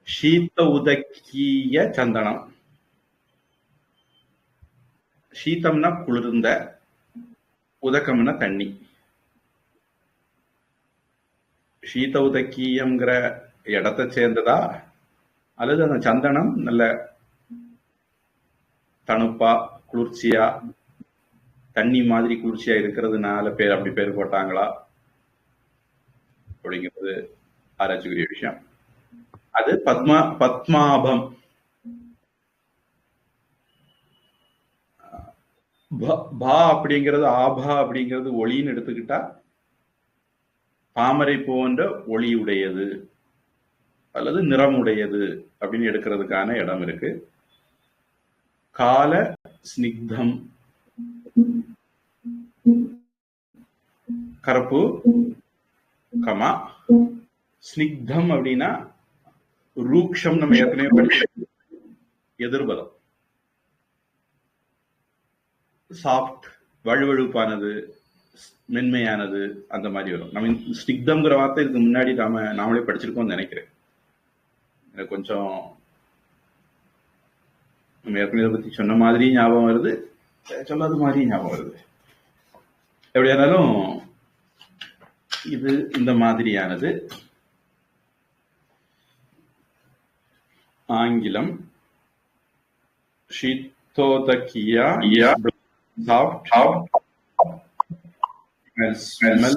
ஷீத உதக்கிய சந்தனம். சீதம்னா குளிர்ந்த, உதக்கம்னா தண்ணி. ஷீத உதக்கியம்ங்கிற இடத்தை சேர்ந்ததா, அல்லது அந்த சந்தனம் நல்ல தணுப்பா குளிர்ச்சியா தண்ணி மாதிரி குளிர்ச்சியா இருக்கிறதுனால அப்படி பேர் போட்டாங்களா அப்படிங்கிறது ஆராய்ச்சிக்குரிய விஷயம். அது பத்மாபம். பா அப்படிங்கிறது, ஆபா அப்படிங்கிறது ஒளின்னு எடுத்துக்கிட்டா தாமரை போன்ற ஒளி உடையது அல்லது நிறமுடையது அப்படின்னு எடுக்கிறதுக்கான இடம் இருக்கு. கால ஸ்னிக்தம், கருப்பு, கமா ஸ்னிக்தம் அப்படின்னா ரூக்ஷம், நம்ம ஏற்கனவே படிச்ச எதிர்பதம். சாஃப்ட், வழுவழுப்பானது, மென்மையானது, அந்த மாதிரி வரும். நம்ம ஸ்னிக்தம்ங்கிற வார்த்தை இதுக்கு முன்னாடி நாமளே படிச்சிருக்கோம்னு நினைக்கிறேன். எனக்கு கொஞ்சம் நம்ம ஏற்கனவே பத்தி சொன்ன மாதிரி ஞாபகம் வருது, சொல்லாத மாதிரி ஞாபகம் வருது. எப்படியானாலும் இது இந்த மாதிரியானது. ஆங்கிலம் ஷீத்தோதக்கியா, soft, smell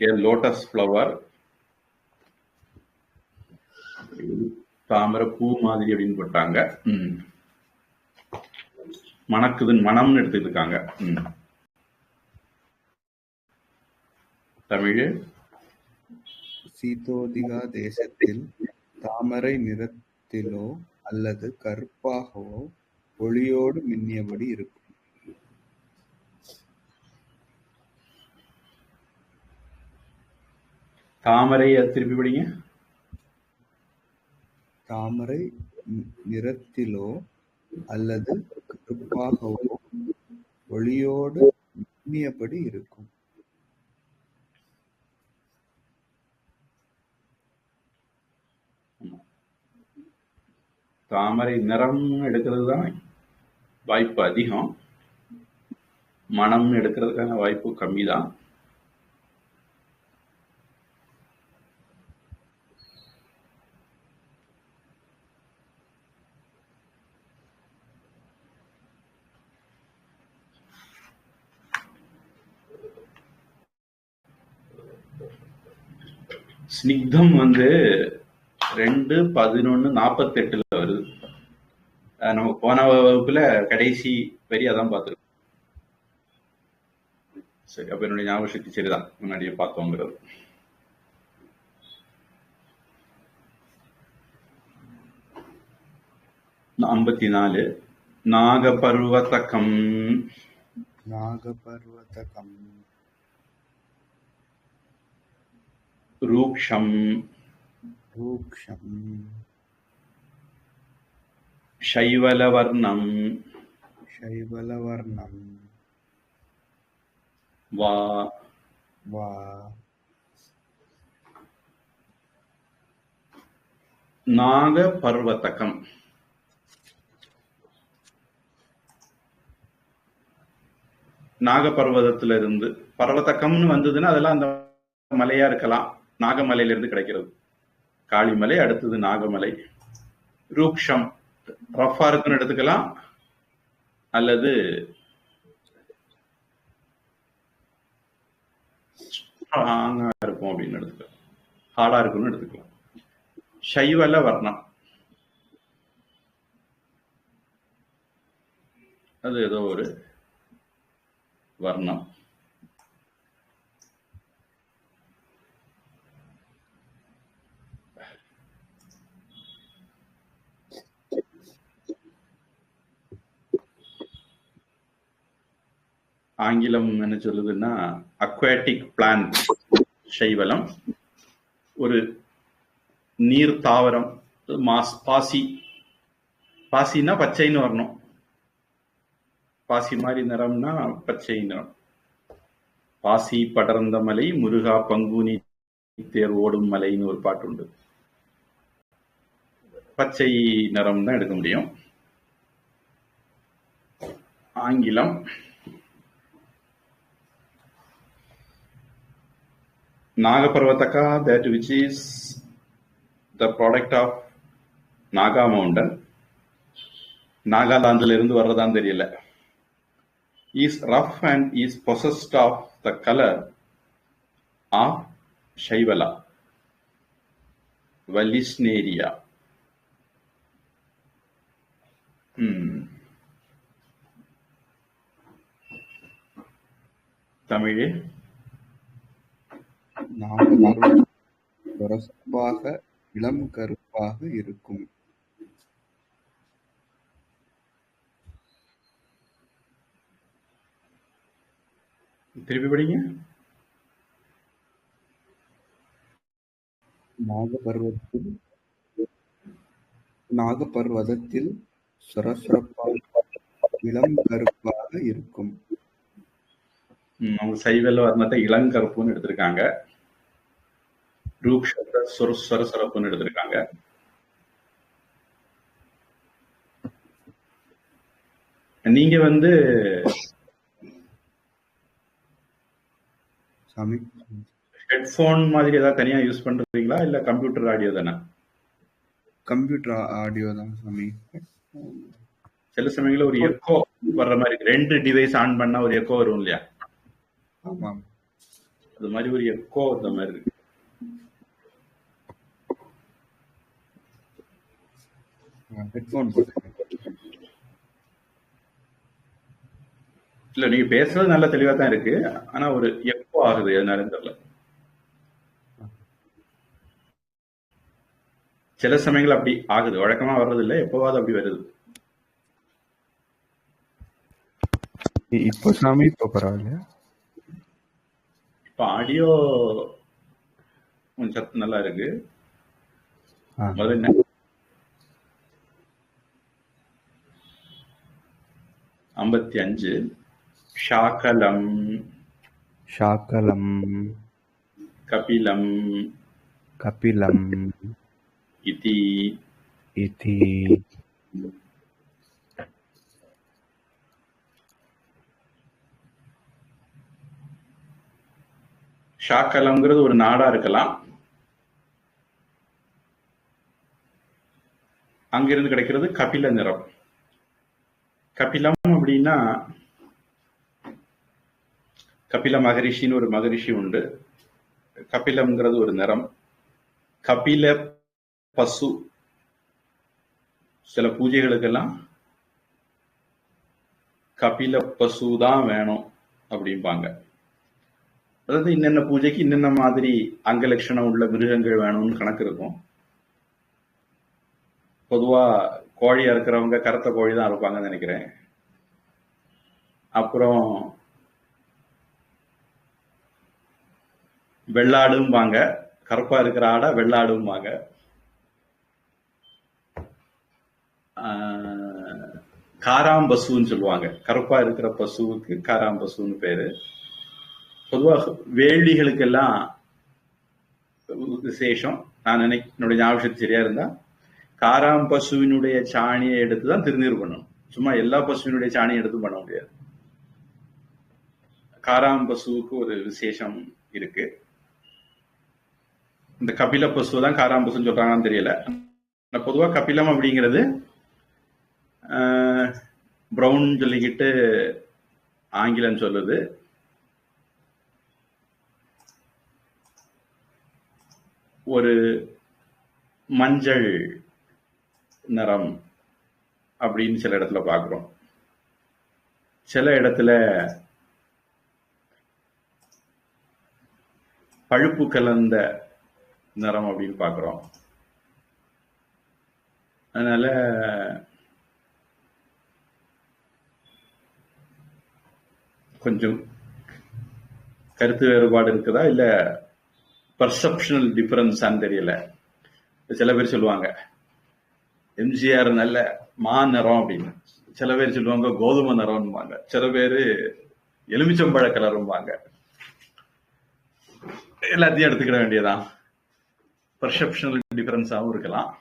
a lotus flower. தாமரை பூ மாதிரி அப்படின்னு போட்டாங்க. மணக்குதுன்னு மனம்னு எடுத்துட்டு இருக்காங்க. தமிழ் சீதோதிகா தேசத்தில் தாமரை நிறத்திலோ அல்லது கருப்பாகவோ ஒளியோடு மின்னியபடி இருக்கும். தாமரை திருப்பி படிங்க. தாமரை நிறத்திலோ அல்லது கருப்பாகவோ ஒளியோடு மின்னியபடி இருக்கும். தாமரை நிறம் எடுக்கிறது தான் வாய்ப்பு அதிகம், மனம் எடுக்கிறதுக்கான வாய்ப்பு கம்மி தான். ஸ்னிக்தம் 2:11:48 வருது. நம்ம போன வகுப்புல கடைசி வரி அதான் பார்த்துருக்கோம். சரி, அப்ப என்னுடைய ஞாபக சக்தி சரிதான், முன்னாடியே பார்த்தோங்கிறது. ஐம்பத்தி 4 நாகபர்வதகம். நாகபர்வதகம் ரூக்ஷம் शैवलवर्णं वा நாகபர்வதகம். நாகபர்வதத்துல இருந்து பர்வதகம்னு வந்ததுன்னா அதெல்லாம் அந்த மலையா இருக்கலாம். நாகமலையில இருந்து கிடைக்கிறது. காளிமலை, அடுத்தது நாகமலை. ரூக்ஷம் ரஃபா இருக்குன்னு எடுத்துக்கலாம், அல்லது ஸ்ட்ராங்கா இருக்கும் அப்படின்னு எடுத்துக்கலாம், ஹார்டா இருக்குன்னு எடுத்துக்கலாம். சைவல வர்ணம் அது ஏதோ ஒரு வர்ணம். ஆங்கிலம் என்ன சொல்லுதுன்னா அக்வாட்டிக் பிளான்ட் சைவலம். ஒரு நீர் தாவரம், பாசி. பாசின்னா பச்சைன்னு வரணும். பாசி மாதிரி நிறம்னா பச்சை நிறம். பாசி படர்ந்த மலை, முருகா பங்குனி தேர் ஓடும் மலைன்னு ஒரு பாட்டு உண்டு. பச்சை நிறம் தான் எடுக்க முடியும். ஆங்கிலம் Nagaparvataka, that which is the product of Naga mountain. நாகாலாந்துல இருந்து வர்றதான்னு தெரியல. Is rough and is possessed of the color of Shaivala, Vallisneria. தமிழே நாகபர்வதம் இளம் கருப்பாக இருக்கும். திருப்பி படிங்க. நாகபர்வதத்தில் சொரசொரப்பாக இளம் கருப்பாக இருக்கும். அவங்க சைவல் வர்ணத்தை இளங்கருப்புன்னு எடுத்திருக்காங்க. ரூக்ஷத்தை சொரசொரப்புன்னு எடுத்திருக்காங்க. நீங்க வந்து சாமி ஹெட்போன் மாதிரி ஏதாவது தனியா யூஸ் பண்றீங்களா இல்ல கம்ப்யூட்டர் ஆடியோ தானே? கம்ப்யூட்டர் ஆடியோ தான் சாமி. சில சமயங்கள ஒரு எக்கோ வர்ற மாதிரி 2 டிவைஸ் ஆன் பண்ணா ஒரு எக்கோ வரும் இல்லையா? ஆமாம். அது மாதிரி ஒரு எக்கோ வந்த மாதிரி இருக்கு. ஹெட்போன் போட்டுருக்கேன். இல்ல நீங்க பேசுறது நல்ல தெளிவா தான் இருக்கு. ஆனா ஒரு எக்கோ ஆகுது, எதனாலும் தெரியல. சில சமயங்கள் அப்படி ஆகுது, வழக்கமா வர்றது இல்லை, எப்பவாவது அப்படி வருது. இப்போ சாமி இப்போ பரவாயில்லையா? இப்ப ஆடியோ கொஞ்சம் சத்து நல்லா இருக்கு. முதல்ல என்ன 55 ஷாக்கலம் ஷாக்கலம் கபிலம் கபிலம் இதி இதி ஷாக்கலம்ங்கிறது ஒரு நாடா இருக்கலாம். அங்கிருந்து கிடைக்கிறது கபில நிறம். கபிலம் அப்படின்னா கபில மகரிஷின்னு ஒரு மகரிஷி உண்டு. கபிலம்ங்கிறது ஒரு நிறம். கபில பசு சில பூஜைகளுக்கெல்லாம் கபில பசு தான் வேணும் அப்படிம்பாங்க. அதாவது இன்னென்ன பூஜைக்கு இன்னென்ன மாதிரி அங்க லட்சணம் உள்ள மிருகங்கள் வேணும்னு கணக்கு இருக்கும். பொதுவா கோழியா இருக்கிறவங்க கருத்த கோழி தான் இருப்பாங்கன்னு நினைக்கிறேன். அப்புறம் வெள்ளாடும்பாங்க, கருப்பா இருக்கிற ஆடா வெள்ளாடும்பாங்க. காராம்பசுன்னு சொல்லுவாங்க. கருப்பா இருக்கிற பசுவுக்கு காராம்பசுன்னு பேரு. பொதுவாக வேள்விகளுக்கெல்லாம் விசேஷம். நான் என்னுடைய ஞாபகம் சரியா இருந்தா காராம்பசுவினுடைய சாணியை எடுத்துதான் திருநீர் பண்ணணும். சும்மா எல்லா பசுவினுடைய சாணியை எடுத்து பண்ண முடியாது. காராம்பசுவுக்கு ஒரு விசேஷம் இருக்கு. இந்த கபில பசு தான் காராம்பசுன்னு சொல்றாங்கன்னு தெரியல. பொதுவா கபிலம் அப்படிங்கிறது பிரவுன் சொல்லிக்கிட்டு ஆங்கிலம் சொல்லுது. ஒரு மஞ்சள் நிறம் அப்படின்னு சில இடத்துல பார்க்கிறோம். சில இடத்துல பழுப்பு கலந்த நிறம் அப்படின்னு பார்க்கிறோம். அதனால கொஞ்சம் கருத்து வேறுபாடு இருக்குதா இல்ல பர்செப்ஷனல் டிஃபரன்ஸான்னு தெரியல. சில பேர் சொல்லுவாங்க எம்ஜிஆர் நல்ல மா நிறம் அப்படின்னு, சில பேர் சொல்லுவாங்க கோதுமை நிறம்பாங்க, சில பேர் எலுமிச்சம்பழ கலரும்பாங்க. எல்லாத்தையும் எடுத்துக்கிட வேண்டியதான். பர்செப்ஷனல் டிஃபரன்ஸாகவும் இருக்கலாம்.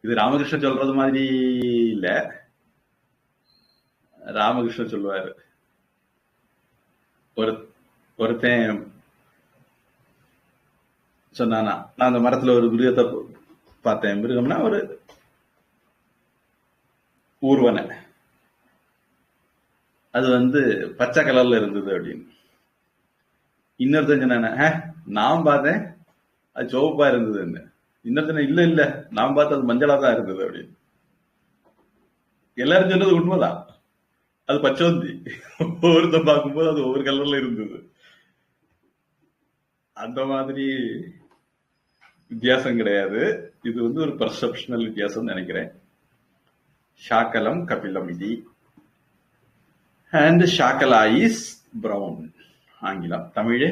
இது ராமகிருஷ்ணன் சொல்றது மாதிரி இல்ல. ராமகிருஷ்ணன் சொல்லுவாரு, ஒருத்தன் சொன்னானா, நான் அந்த மரத்துல ஒரு மிருகத்தை பார்த்தேன். மிருகம்னா ஒரு ஊர்வனை. அது பச்சை கலர்ல இருந்தது அப்படின்னு. இன்னொருத்தன் சொன்ன, நான் பார்த்தேன் அது சிவப்பா இருந்ததுன்னு. இன்னொருத்தன இல்ல இல்ல நான் பார்த்து அது மஞ்சளா தான் இருந்தது அப்படின்னு. எல்லாரும் சொன்னது உண்மைதான். அது பச்சோந்தி. ஒவ்வொருத்தன் பார்க்கும்போது அது ஒவ்வொரு கலர்ல இருந்தது. அந்த மாதிரி வித்தியாசம் கிடையாது. இது ஒரு பெர்செப்ஷனல் வித்தியாசம் நினைக்கிறேன். ஷாக்கலம் கபிலமிதி அண்ட் ஷாக்கலா இஸ் பிரவுன். ஆங்கிலம். தமிழ்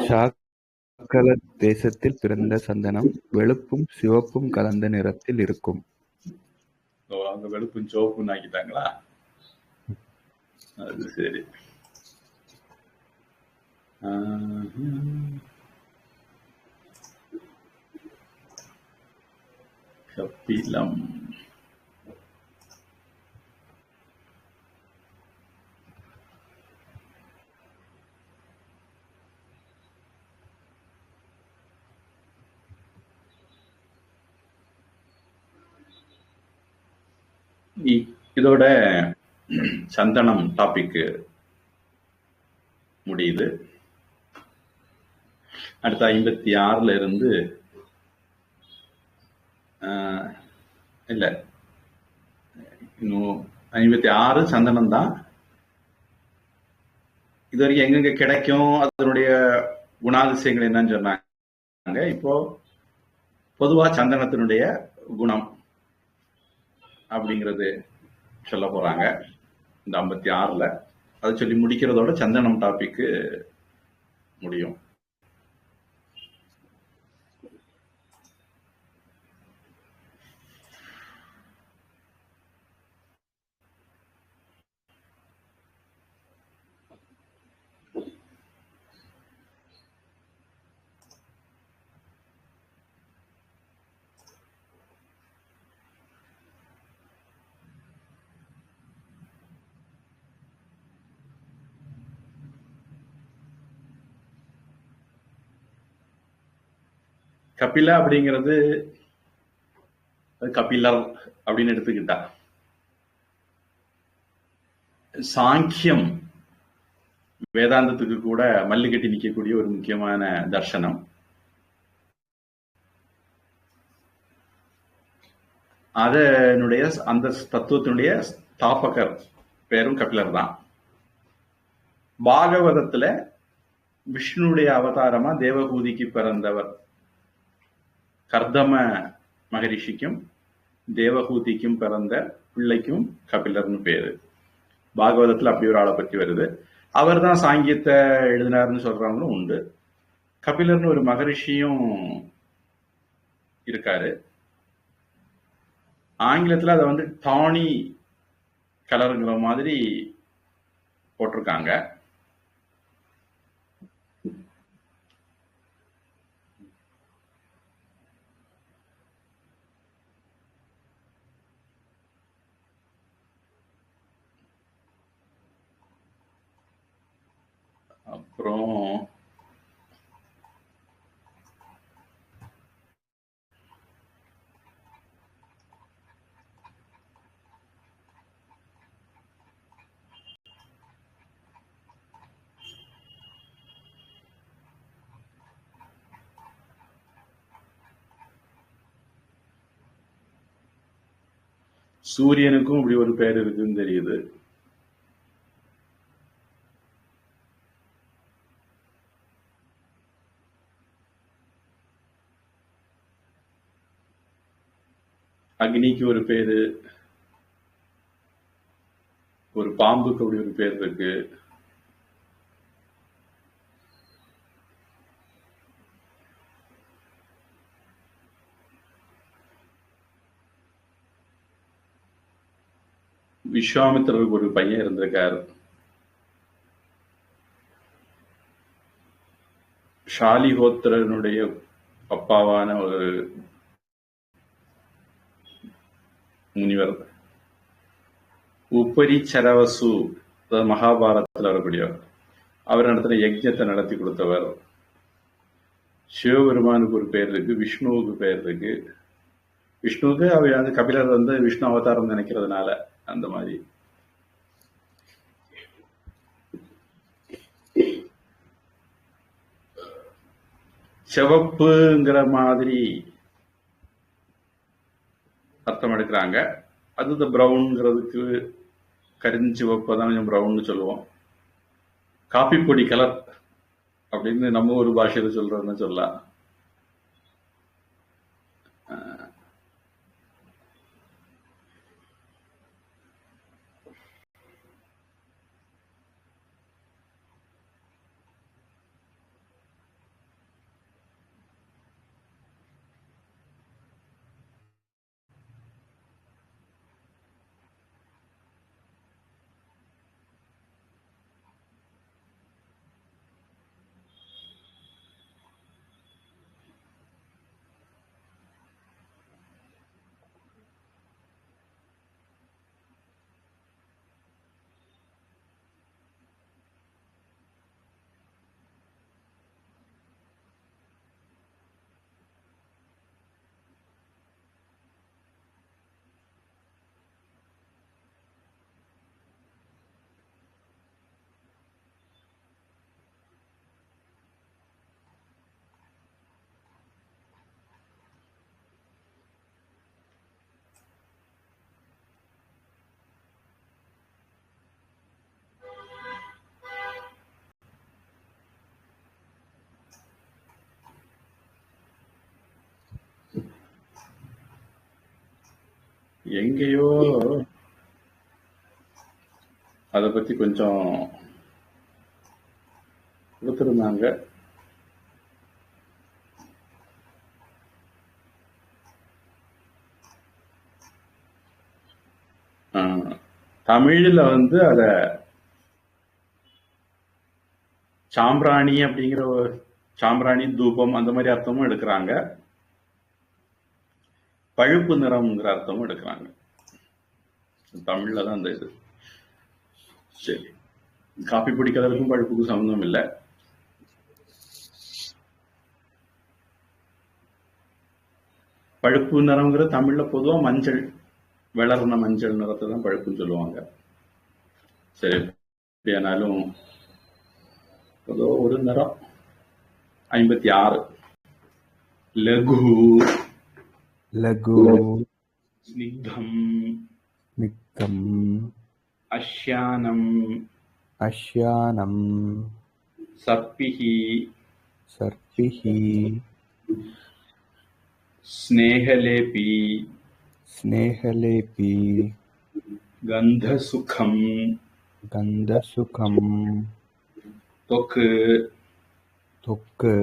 ஷாக்கல தேசத்தில் பிறந்த சந்தனம் வெளுப்பும் சிவப்பும் கலந்த நிறத்தில் இருக்கும். அவங்க வெளுப்பும் சிவப்பும் ஆக்கிட்டாங்களா? அது சரி. கபிலம் இதோட சந்தனம் டாபிக் முடியுது. அடுத்த 56ல இருந்து இல்ல இன்னும் 56 சந்தனம் தான். இது வரைக்கும் எங்கெங்க கிடைக்கும், அதனுடைய குணாதிசயங்கள் என்னன்னு சொன்னாங்க. இப்போ பொதுவா சந்தனத்தினுடைய குணம் அப்படிங்கிறது சொல்ல போறாங்க இந்த 56ல. அதை சொல்லி முடிக்கிறதோட சந்தனம் டாபிக் முடியும். கபிலா அப்படிங்கிறது கபிலர் அப்படின்னு எடுத்துக்கிட்டா, சாங்கியம் வேதாந்தத்துக்கு கூட மல்லு கட்டி நிற்கக்கூடிய ஒரு முக்கியமான தர்சனம். அதனுடைய அந்த தத்துவத்தினுடைய ஸ்தாபகர் பேரும் கபிலர் தான். பாகவதத்துல விஷ்ணுடைய அவதாரமா தேவகூதிக்கு பிறந்தவர் கர்தம மகரிஷிக்கும் தேவகூதிக்கும் பிறந்த பிள்ளைக்கும் கபிலர்னு பேரு. பாகவதத்துல அப்படி ஒரு ஆளை பற்றி வருது. அவர் தான் சாங்கியத்தை எழுதினார்னு சொல்றவங்களும் உண்டு. கபிலர்னு ஒரு மகரிஷியும் இருக்காரு. ஆங்கிலத்துல அதை டானி கலருங்கிற மாதிரி போட்டிருக்காங்க. அப்புறம் சூரியனுக்கும் இப்படி ஒரு பேர் இருக்குன்னு தெரியுது. அக்னிக்கு ஒரு பேரு, ஒரு பாம்புக்கு அப்படி ஒரு பேர் இருக்கு. விஸ்வாமித்திரருக்கு ஒரு பையன் இருந்திருக்காரு. ஷாலிஹோத்திரனுடைய அப்பாவான ஒரு முனிவர் உப்பரி சரவசு, மகாபாரதத்தில் வரக்கூடியவர். அவர் நடத்தின யஜ்ஞத்தை நடத்தி கொடுத்தவர். சிவபெருமானுக்கு ஒரு பேர் இருக்கு, விஷ்ணுவுக்கு பேர் இருக்கு. விஷ்ணுவுக்கு அவர் கபிலர் விஷ்ணு அவதாரம் நினைக்கிறதுனால அந்த மாதிரி. சிவப்புங்கிற மாதிரி அர்த்தம் எடுக்கிறாங்க. அது இந்த பிரவுன்ங்கிறதுக்கு கரிஞ்சிவப்பு தான் பிரவுன்னு சொல்லுவோம். காப்பி பொடி கலர் அப்படின்னு நம்ம ஒரு பாஷையில சொல்றோம்னு சொல்லலாம். எங்கேயோ அதை பத்தி கொஞ்சம் கொடுத்துருந்தாங்க. தமிழ்ல அத சாம்பிராணி அப்படிங்கிற சாம்பிராணி தூபம் அந்த மாதிரி அர்த்தமும் எடுக்கிறாங்க, பழுப்பு நிறம்ங்கிற அர்த்தமும் எடுக்கிறாங்க. தமிழ்ல தான் அந்த இது. சரி, காப்பி பிடிக்கிறதுக்கும் பழுப்புக்கும் சம்பந்தம் இல்லை. பழுப்பு நிறம்ங்கிற தமிழ்ல பொதுவா மஞ்சள், வளர்ன மஞ்சள் நிறத்தை தான் பழுப்புன்னு சொல்லுவாங்க. சரி, எப்படியானாலும் ஏதோ ஒரு நிறம். 56 லகு லகு ஸ்னிக்தம் நித்தம் அஷ்யானம் அஷ்யானம் சர்பிஹி சர்பிஹி ஸ்நேகலேபி ஸ்நேகலேபி கந்தசுகம் கந்தசுகம் தொக்கு தொக்கு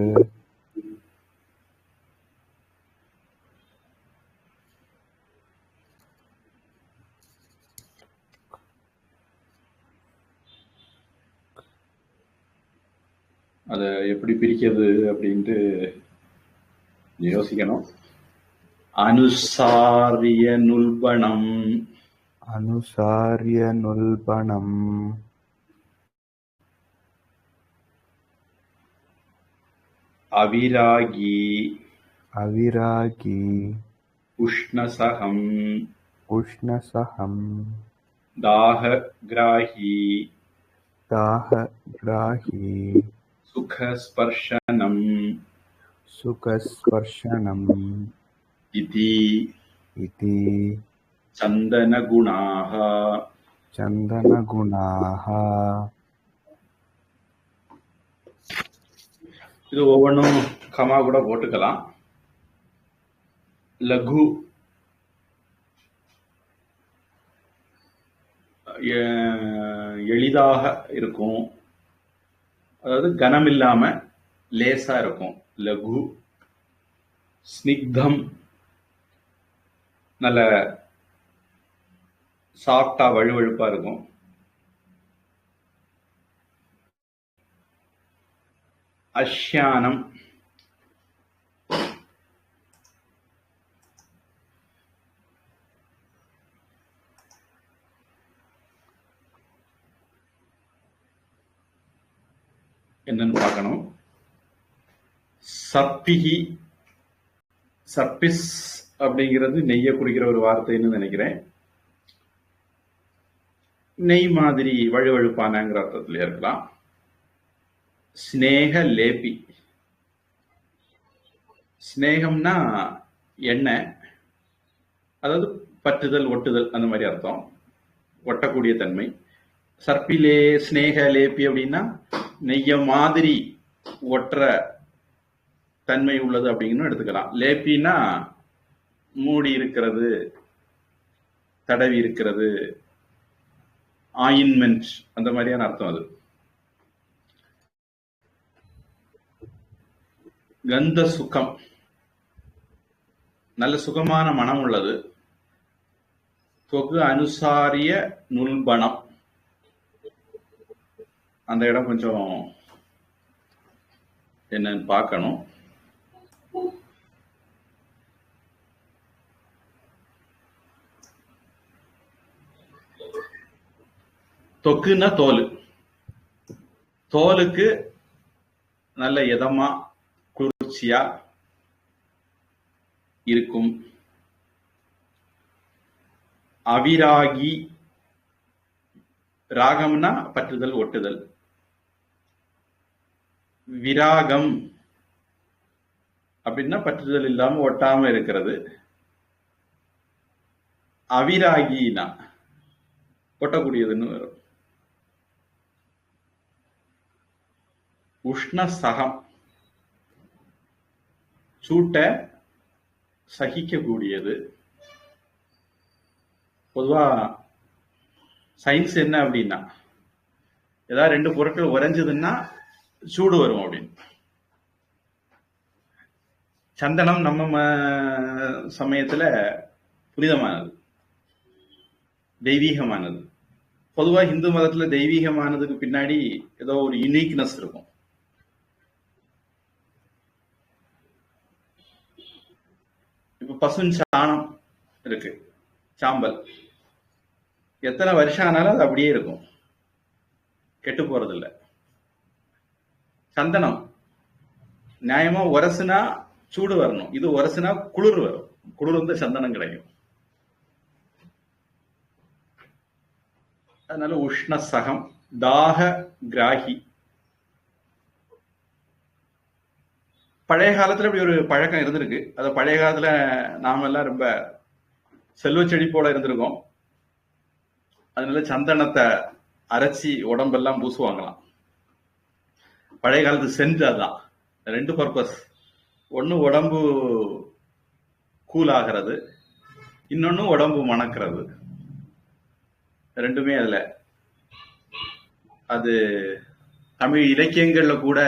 அதை எப்படி பிரிக்கிறது அப்படின்ட்டு யோசிக்கணும். அனுசாரிய நுல்பணம் அனுசாரிய நுல்பணம் அவிராகி அவிராகி உஷ்ணசகம் உஷ்ணசகம் தாஹகிராஹி தாஹகிராஹி சுகஸ்பர்ஷனம் சுகஸ்பர்ஷனம் இதி இதி சந்தனகுணாः சந்தனகுணாः. இது ஒவ்வொன்றும் கமா கூட போட்டுக்கலாம். லகு எளிதாக இருக்கும், அதாவது கனம் இல்லாம லேசா இருக்கும் லகு. ஸ்னிக்தம் நல்ல சாஃப்டா வழுவழுப்பா இருக்கும். அஷ்யானம் என்னன்னு பார்க்கணும். சர்பிஹி சர்பிஸ் அப்படிங்கிறது நெய்யை குறிக்கிற ஒரு வார்த்தைன்னு நினைக்கிறேன். நெய் மாதிரி வழுவழுப்பானங்கிற அர்த்தத்துல இருக்கலாம். ஸ்நேக லேபி, ஸ்நேகம்னா எண்ணெய், அதாவது பற்றுதல் ஒட்டுதல் அந்த மாதிரி அர்த்தம், ஒட்டக்கூடிய தன்மை. சர்ப்பிலே ஸ்நேக லேபி அப்படின்னா நெய்ய மாதிரி ஒற்ற தன்மை உள்ளது அப்படின்னு எடுத்துக்கலாம். லேப்பினா மூடி இருக்கிறது, தடவி இருக்கிறது, ஆயின்மெண்ட் அந்த மாதிரியான அர்த்தம் அது. கந்த சுகம், நல்ல சுகமான மனம் உள்ளது. தொகு அனுசாரிய நுல்பணம், அந்த இடம் கொஞ்சம் என்னன்னு பார்க்கணும். தொக்குன்னா தோல், தோலுக்கு நல்ல இதமா குளிர்ச்சியா இருக்கும். அவிராகி, ராகம்னா பற்றுதல் ஒட்டுதல். விராகம் அப்படின்னா பற்றுதல் இல்லாம ஒட்டாம இருக்கிறது. அவிராகினா ஒட்டக்கூடியதுன்னு வரும். உஷ்ண சகம், சூட்டை சகிக்கக்கூடியது. பொதுவா சயின்ஸ் என்ன அப்படின்னா, ஏதாவது ரெண்டு பொருட்கள் உறைஞ்சதுன்னா சூடு வரும் அப்படின்னு. சந்தனம் நம்ம சமயத்துல புனிதமானது, தெய்வீகமானது. பொதுவா இந்து மதத்துல தெய்வீகமானதுக்கு பின்னாடி ஏதோ ஒரு யுனிக்னஸ் இருக்கும். இப்ப பசுஞ்சாணம் இருக்கு, சாம்பல், எத்தனை வருஷம் ஆனாலும் அது அப்படியே இருக்கும், கெட்டு போறது இல்லை. சந்தனம் நியாயமா உரசுனா சூடு வரணும், இது உரசுனா குளிர் வரும், குளிர் வந்து சந்தனம் கிடைக்கும். அதனால உஷ்ண சகம், தாக கிராகி. பழைய காலத்துல இப்படி ஒரு பழக்கம் இருந்திருக்கு. அது பழைய காலத்துல நாம எல்லாம் ரொம்ப செல்வ செழிப்போட இருந்திருக்கோம். அதனால சந்தனத்தை அரைச்சி உடம்பெல்லாம் பூசுவாங்களாம். பழைய காலத்து சென்ட் அதுதான். ரெண்டு பர்பஸ், ஒன்னு உடம்பு கூல் ஆகிறது, இன்னொன்னு உடம்பு மணக்கிறது. ரெண்டுமே அதுல. அது தமிழ் இலக்கியங்கள்ல கூட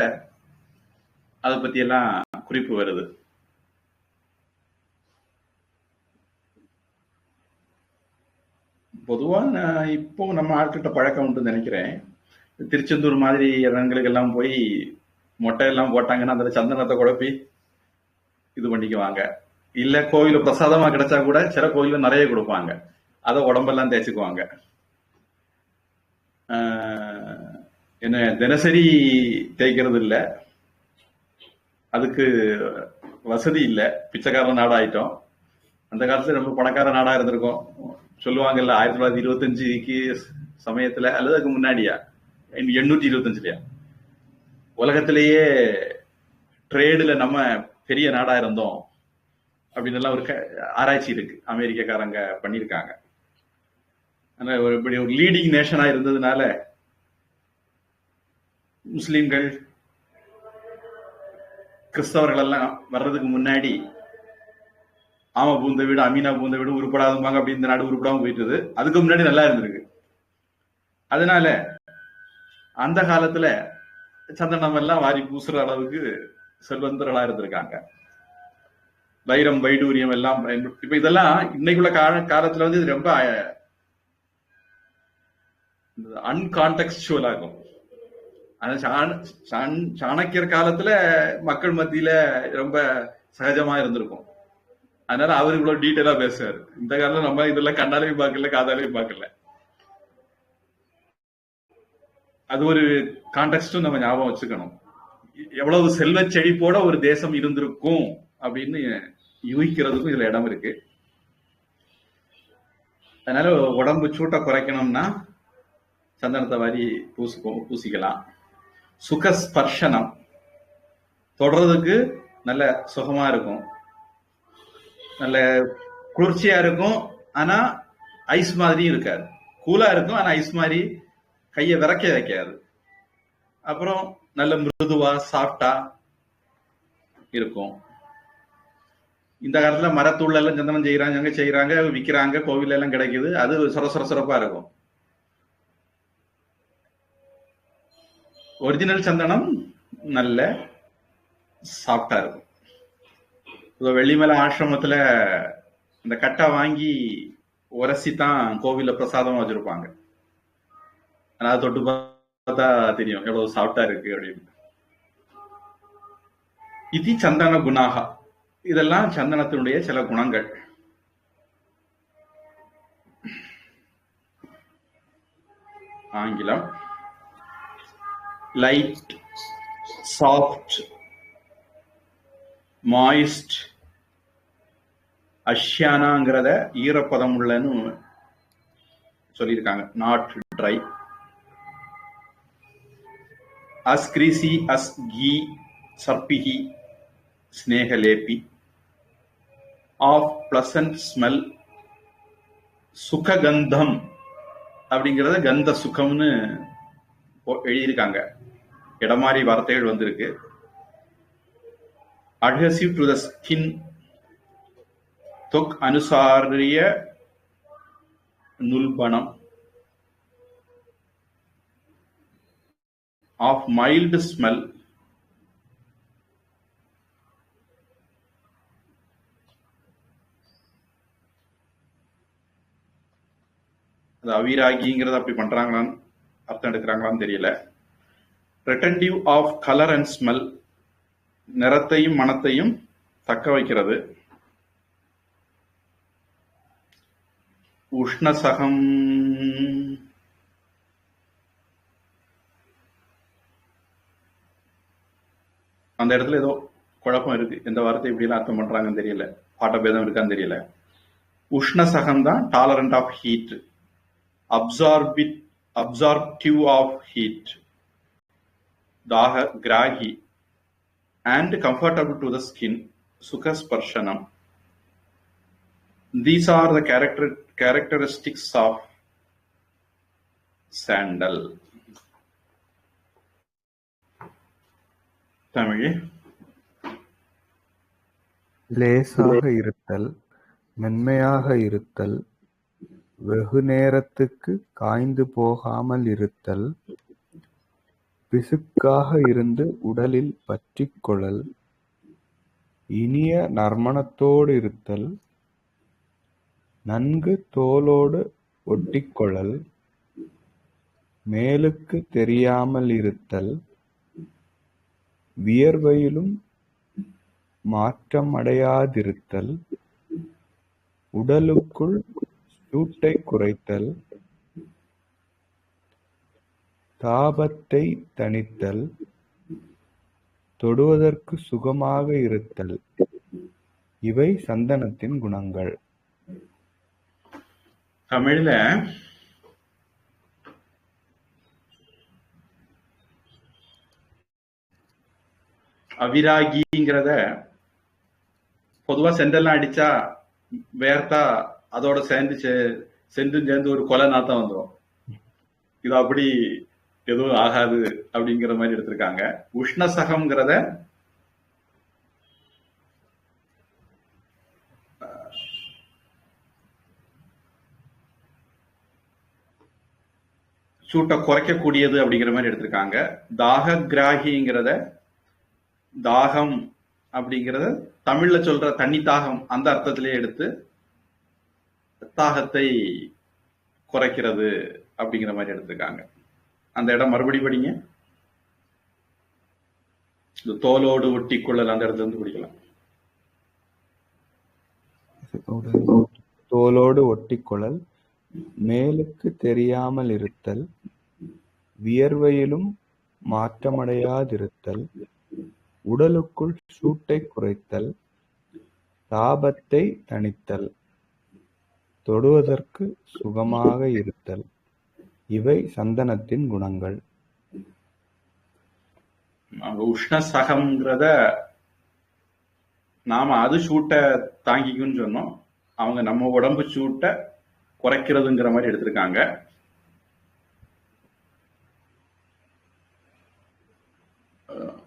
அதை பத்தி எல்லாம் குறிப்பு வருது. பொதுவா இப்போ நம்ம ஆட்கிட்ட பழக்கம் உண்டு நினைக்கிறேன். திருச்செந்தூர் மாதிரி இடங்களுக்கு எல்லாம் போய் மொட்டை எல்லாம் போட்டாங்கன்னா அதுல சந்தனத்தை குழப்பி இது பண்ணிக்குவாங்க. இல்ல கோவில பிரசாதமா கிடைச்சா கூட சில கோயில நிறைய கொடுப்பாங்க, அதை உடம்பெல்லாம் தேய்ச்சிக்குவாங்க. என்ன தினசரி தேய்க்கிறது இல்ல, அதுக்கு வசதி இல்ல, பிச்சைக்கார நாடா ஆயிட்டோம். அந்த காலத்துல ரொம்ப பணக்கார நாடா இருந்திருக்கோம். சொல்லுவாங்கல்ல 1925க்கு சமயத்துல அல்லது அதுக்கு முன்னாடியா 825லயா உலகத்திலேயே ட்ரேடுல நம்ம பெரிய நாடா இருந்தோம் அப்படின்னு எல்லாம் ஒரு ஆராய்ச்சி இருக்கு, அமெரிக்கக்காரங்க பண்ணியிருக்காங்க. இப்படி ஒரு லீடிங் நேஷனா இருந்ததுனால முஸ்லிம்கள் கிறிஸ்தவர்கள் எல்லாம் வர்றதுக்கு முன்னாடி ஆமா பூந்த வீடு அமீனா பூந்த வீடு உருப்படாதும்பாங்க, அப்படி இந்த நாடு உருப்படாம போயிட்டு அதுக்கு முன்னாடி நல்லா இருந்திருக்கு. அதனால அந்த காலத்துல சந்தனம் எல்லாம் வாரி பூசுற அளவுக்கு செல்வந்தர்களா இருந்திருக்காங்க. வைரம் வைடூரியம் எல்லாம் இப்ப இதெல்லாம் இன்னைக்குள்ள காலத்துல வந்து இது ரொம்ப அன்கான்டெக்சுவல் ஆகும். சாணக்கியர் காலத்துல மக்கள் மத்தியில ரொம்ப சகஜமா இருந்திருக்கும். அதனால அவர் இவ்வளவு டீட்டெயிலா பேசுறாரு. இந்த காலம் நம்ம இதெல்லாம் கண்ணாலையும் பார்க்கல காதாலையும் பார்க்கல. அது ஒரு கான்டெக்ஸ்டும் நம்ம ஞாபகம் வச்சுக்கணும். எவ்வளவு செல்வ செழிப்போட ஒரு தேசம் இருந்திருக்கும் அப்படின்னு யூகிக்கிறதுக்கும் இதுல இடம் இருக்கு. அதனால உடம்பு சூட்டை குறைக்கணும்னா சந்தனத்தை வாரி பூசிக்கலாம். சுகஸ்பர்ஷனம், தொடர்றதுக்கு நல்ல சுகமா இருக்கும், நல்ல குளிர்ச்சியா இருக்கும். ஆனா ஐஸ் மாதிரியும் இருக்காது, கூலா இருக்கும். ஆனா ஐஸ் மாதிரி கையை விறக்க வைக்காது. அப்புறம் நல்ல மிருதுவா சாஃப்டா இருக்கும். இந்த காலத்துல மரத்தூள்ல எல்லாம் சந்தனம் செய்யறாங்க விக்கிறாங்க, கோவில் எல்லாம் கிடைக்குது. அது சொரப்பா இருக்கும். ஒரிஜினல் சந்தனம் நல்ல சாஃப்டா இருக்கும். வெள்ளிமலை ஆசிரமத்துல இந்த கட்டை வாங்கி உரசித்தான் கோவில்ல பிரசாதமா வச்சிருப்பாங்க. ஆனா தொட்டு பார்த்தா தெரியும் எவ்வளவு சாஃப்டா இருக்கு அப்படின்னு. இது சந்தன குணாகா. இதெல்லாம் சந்தனத்தினுடைய சில குணங்கள். ஆங்கிலம் லைட், சாஃப்ட், மாய்ஸ்ட், அஷ்யானாங்கிறத ஈரப்பதம் உள்ளன்னு சொல்லியிருக்காங்க, not try. as greasy as ghee, sarpihi, snehalepi, of pleasant smell, சுககந்தம் அப்படிங்கிறத கந்த சுகம்னு எழுதியிருக்காங்க. இடமாறி வார்த்தைகள் வந்திருக்கு. adhesive to the skin, தொக் அனுசாரிய நுல்பணம், of mild smell, அது அவிராகிங்கிறத அப்படி பண்றாங்களான்னு அர்த்தம் எடுக்கிறாங்களான்னு தெரியல. retentive of color and smell, நிறத்தையும் மனத்தையும் தக்க வைக்கிறது. உஷ்ணசகம், அந்த இடத்துல ஏதோ குழப்பம் இருக்கு. எந்த வார்த்தை இப்படி எல்லாம் அர்த்தம் பண்றாங்கன்னு தெரியல, பாட்டபேதம் இருக்கான்னு தெரியல. உஷ்ணசகம் தான் tolerant of heat, absorptive of heat, தாக கிராகி, and comfortable to the skin, sukha sparshanam. These are the characteristics of sandal. Tamil லேசாக இருத்தல், மென்மையாக இருத்தல், வெகு நேரத்துக்கு காய்ந்து போகாமல் இருத்தல், பிசுக்காக இருந்து உடலில் பற்றிக் கொள்ளல், இனிய நறுமணத்தோடு இருத்தல், நன்கு தோலோடு ஒட்டிக்கொள்ளல், மேலுக்கு தெரியாமல் இருத்தல், வியர்வையிலும் மாற்றமடையாதிருத்தல், உடலுக்குள் சூட்டை குறைத்தல், தாபத்தை தணித்தல், தொடுவதற்கு சுகமாக இருத்தல். இவை சந்தனத்தின் குணங்கள். தமிழ்ல அவிராகிங்கிறத பொதுவா செண்டெல்லாம் அடிச்சா வேர்த்தா அதோட சேர்ந்து ஒரு கொலை நாத்தம் வந்துடும். இது அப்படி எதுவும் ஆகாது அப்படிங்கிற மாதிரி எடுத்திருக்காங்க. உஷ்ணசகம்ங்கிறத சூட்டை குறைக்கக்கூடியது அப்படிங்கிற மாதிரி எடுத்திருக்காங்க. தாக கிராகிங்கிறத, தாகம் அப்படிங்கிறத தமிழ்ல சொல்ற தண்ணி தாகம் அந்த அர்த்தத்திலே எடுத்து தாகத்தை குறைக்கிறது அப்படிங்கிற மாதிரி எடுத்திருக்காங்க. அந்த இடம் மறுபடி படிங்க. இந்த தோலோடு ஒட்டி கொள்ளல் அந்த இடத்துல இருந்து பிடிக்கலாம். தோலோடு ஒட்டிக்கொள்ளல், மேலுக்கு தெரியாமல் இருத்தல், வியர்வையிலும் மாற்றமடையாதிருத்தல், உடலுக்குள் சூட்டை குறைத்தல், தாபத்தை தணித்தல், தொடுவதற்கு சுகமாக இருத்தல். இவை சந்தனத்தின் குணங்கள். உஷ்ணசகம்ங்கிறத நாம அது சூட்டை தாங்கிக்குன்னு சொன்னோம். அவங்க நம்ம உடம்பு சூட்டை குறைக்கிறதுங்கிற மாதிரி எடுத்திருக்காங்க.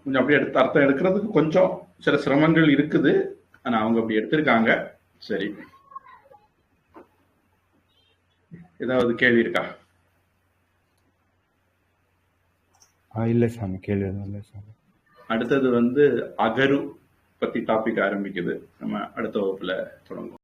கொஞ்சம் அப்படியே அர்த்தம் எடுக்கிறதுக்கு கொஞ்சம் சில சிரமங்கள் இருக்குது. ஆனா அவங்க அப்படி எடுத்திருக்காங்க. சரி, ஏதாவது கேள்வி இருக்கா? இல்ல சாமி, கேள்வி எதுவும் இல்லை சாமி. அடுத்தது அகரு பத்தி டாபிக் ஆரம்பிக்குது. நம்ம அடுத்த வகுப்புல தொடங்குவோம்.